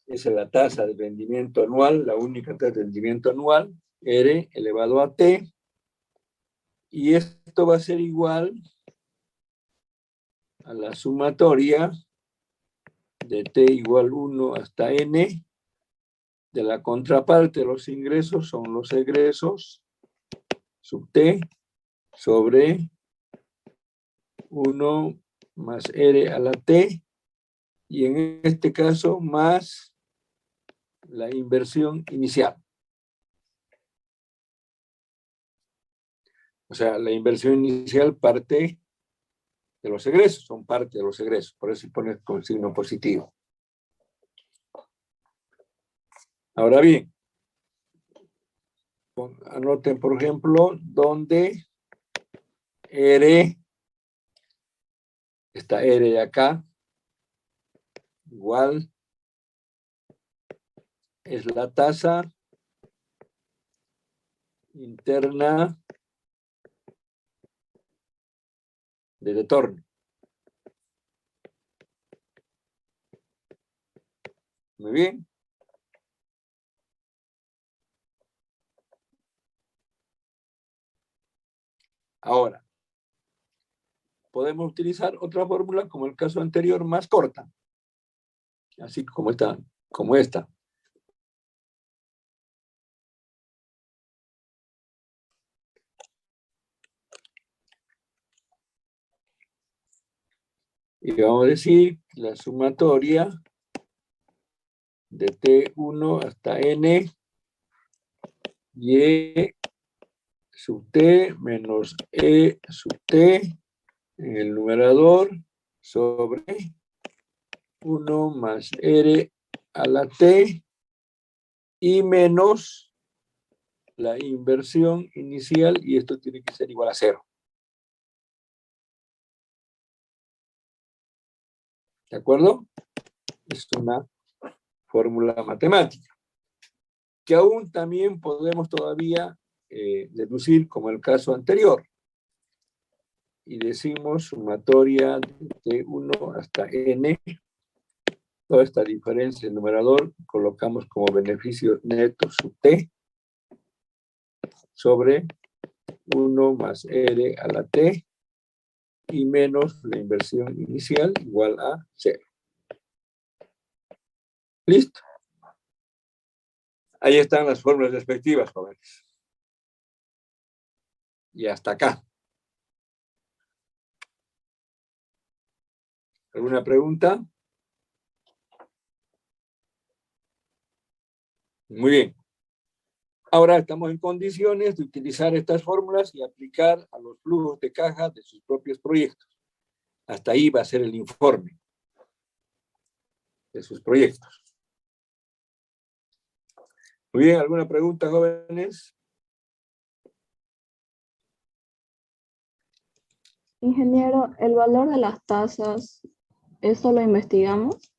esa es la tasa de rendimiento anual, la única tasa de rendimiento anual, R elevado a T, y esto va a ser igual a la sumatoria de T igual 1 hasta N de la contraparte de los ingresos, son los egresos, sub T, sobre 1 más R a la T, y en este caso más la inversión inicial. O sea, la inversión inicial parte de los egresos, son parte de los egresos, por eso se pone con signo positivo. Ahora bien, anoten, por ejemplo, donde R, esta R de acá, igual, es la tasa interna de retorno. Muy bien. Ahora, podemos utilizar otra fórmula como el caso anterior, más corta. Así como esta. Y vamos a decir la sumatoria de T1 hasta N, Y sub T menos E sub T en el numerador sobre 1 más R a la T y menos la inversión inicial, y esto tiene que ser igual a 0. ¿De acuerdo? Es una fórmula matemática que aún también podemos todavía deducir como el caso anterior. Y decimos sumatoria de T1 hasta N. Toda esta diferencia en numerador colocamos como beneficio neto sub T sobre 1 más R a la T y menos la inversión inicial igual a 0. ¿Listo? Ahí están las fórmulas respectivas, jóvenes. Y hasta acá. ¿Alguna pregunta? Muy bien. Ahora estamos en condiciones de utilizar estas fórmulas y aplicar a los flujos de caja de sus propios proyectos. Hasta ahí va a ser el informe de sus proyectos. Muy bien, ¿alguna pregunta, jóvenes? Ingeniero, ¿el valor de las tasas, eso lo investigamos?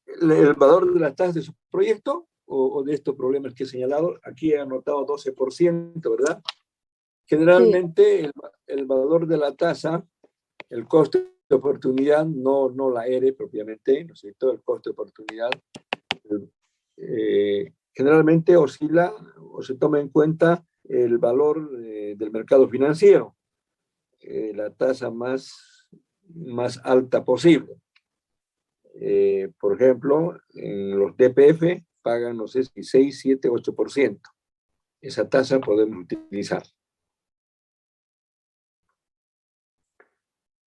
¿El valor de las tasas de su proyecto o de estos problemas que he señalado? Aquí he anotado 12%, ¿verdad? Generalmente el valor de la tasa, el costo de oportunidad, no la ERE propiamente, ¿no es cierto? El costo de oportunidad generalmente oscila o se toma en cuenta el valor del mercado financiero, la tasa más alta posible. Por ejemplo, en los DPF pagan, no sé si 6, 7, 8%. Esa tasa podemos utilizar.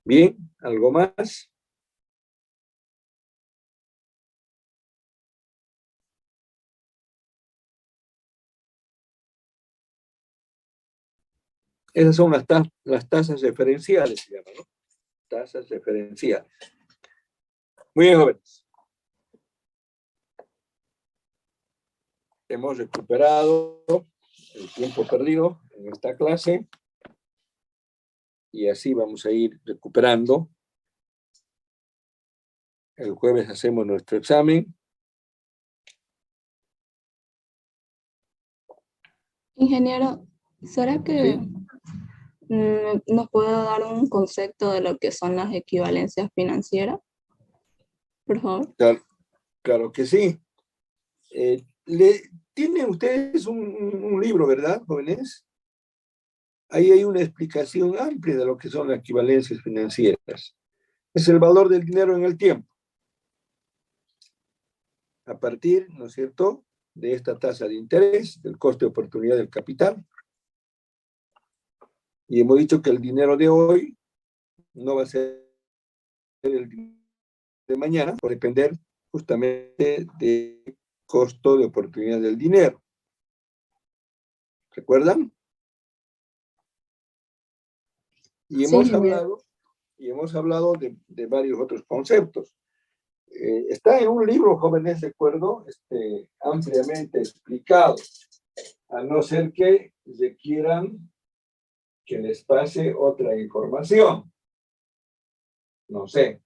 Bien, ¿algo más? Esas son las tasas referenciales, se llaman, ¿no? Tasas referenciales. Muy bien, jóvenes. Hemos recuperado el tiempo perdido en esta clase y así vamos a ir recuperando. El jueves hacemos nuestro examen. Ingeniero, ¿será que ¿Sí? nos puede dar un concepto de lo que son las equivalencias financieras? Por favor. Claro que sí. ¿Tienen ustedes un libro, verdad, jóvenes? Ahí hay una explicación amplia de lo que son las equivalencias financieras. Es el valor del dinero en el tiempo. A partir, ¿no es cierto?, de esta tasa de interés, del coste de oportunidad del capital. Y hemos dicho que el dinero de hoy no va a ser el dinero de mañana, por depender justamente del costo de oportunidad del dinero. ¿Recuerdan? Y Sí, ingeniero. hemos hablado de varios otros conceptos. Está en un libro, jóvenes, recuerdo, ampliamente explicado, a no ser que requieran que les pase otra información. No sé,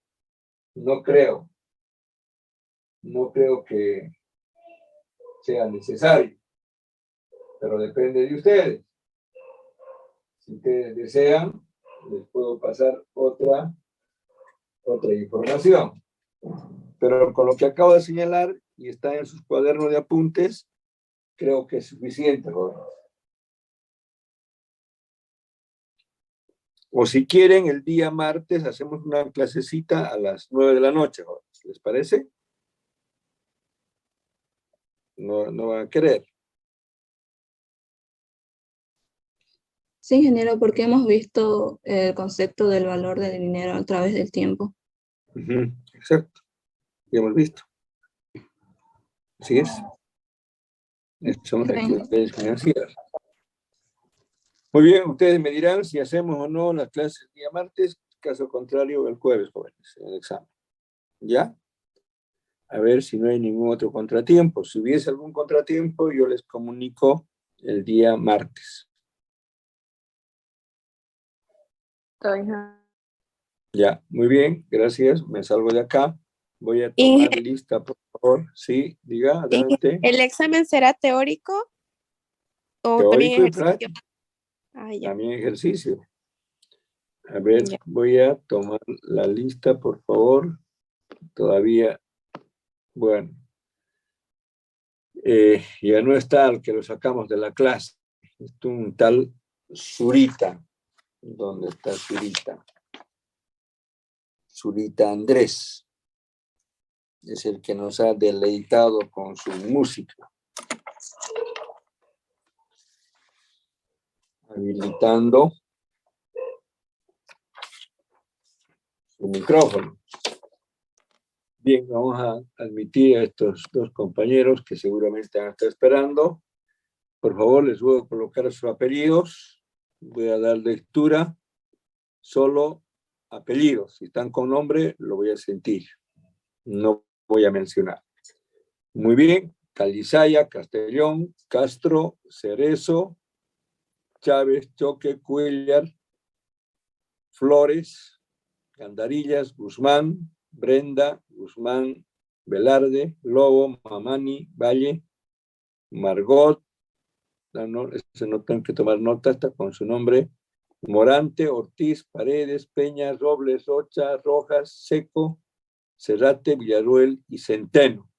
no creo que sea necesario, pero depende de ustedes. Si ustedes desean, les puedo pasar otra información. Pero con lo que acabo de señalar y está en sus cuadernos de apuntes, creo que es suficiente, jóvenes. O si quieren, el día martes hacemos una clasecita a las 9 de la noche, jóvenes. ¿Les parece? No van a querer. Sí, ingeniero, porque hemos visto el concepto del valor del dinero a través del tiempo. Exacto. Ya hemos visto. Así es. Estas son las actividades financieras. Muy bien, ustedes me dirán si hacemos o no las clases el día martes, caso contrario el jueves, jóvenes, en el examen. ¿Ya? A ver si no hay ningún otro contratiempo. Si hubiese algún contratiempo, yo les comunico el día martes. Ya, muy bien, gracias. Me salgo de acá. Voy a tomar lista, por favor. Sí, diga, adelante. ¿El examen será teórico o también Teórico y ejercicio? práctico. Ya. También ejercicio. A ver, Ya. voy a tomar la lista, por favor. Todavía, bueno. Ya no está el que lo sacamos de la clase. Es un tal Zurita. ¿Dónde está Zurita? Zurita Andrés. Es el que nos ha deleitado con su música. Habilitando su micrófono. Bien, vamos a admitir a estos dos compañeros que seguramente van a estar esperando. Por favor, les voy a colocar sus apellidos. Voy a dar lectura. Solo apellidos. Si están con nombre, lo voy a sentir. No voy a mencionar. Muy bien. Calizaya, Castellón, Castro, Cerezo, Chávez, Choque, Cuellar, Flores, Gandarillas, Guzmán, Brenda, Guzmán, Velarde, Lobo, Mamani, Valle, Margot, ese no tengo que tomar nota, está con su nombre. Morante, Ortiz, Paredes, Peña, Robles, Rocha, Rojas, Seco, Cerrate, Villarruel y Centeno.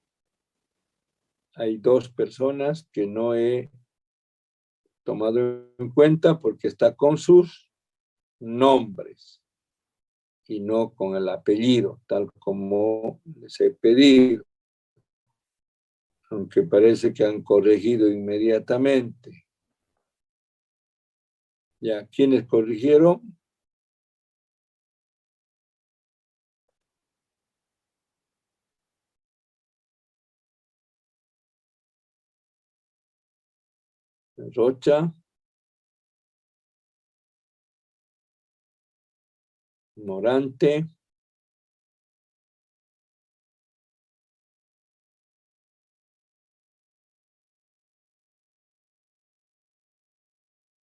Hay 2 personas que no he tomado en cuenta porque está con sus nombres y no con el apellido, tal como les he pedido. Aunque parece que han corregido inmediatamente. Ya, ¿quiénes corrigieron? Rocha, Morante,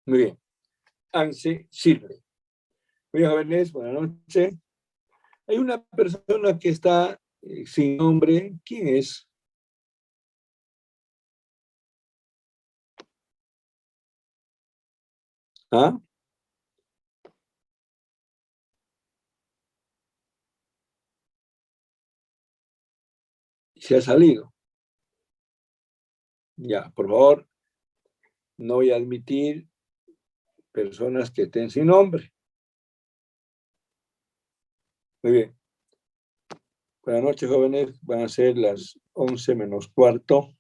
muy bien. Anse Silve. Muy bien, jóvenes, buenas noches. Hay una persona que está sin nombre. ¿Quién es? ¿Ah? Se ha salido. Ya, por favor, no voy a admitir personas que estén sin nombre. Muy bien. Buenas noches, jóvenes. Van a ser las 11 menos cuarto.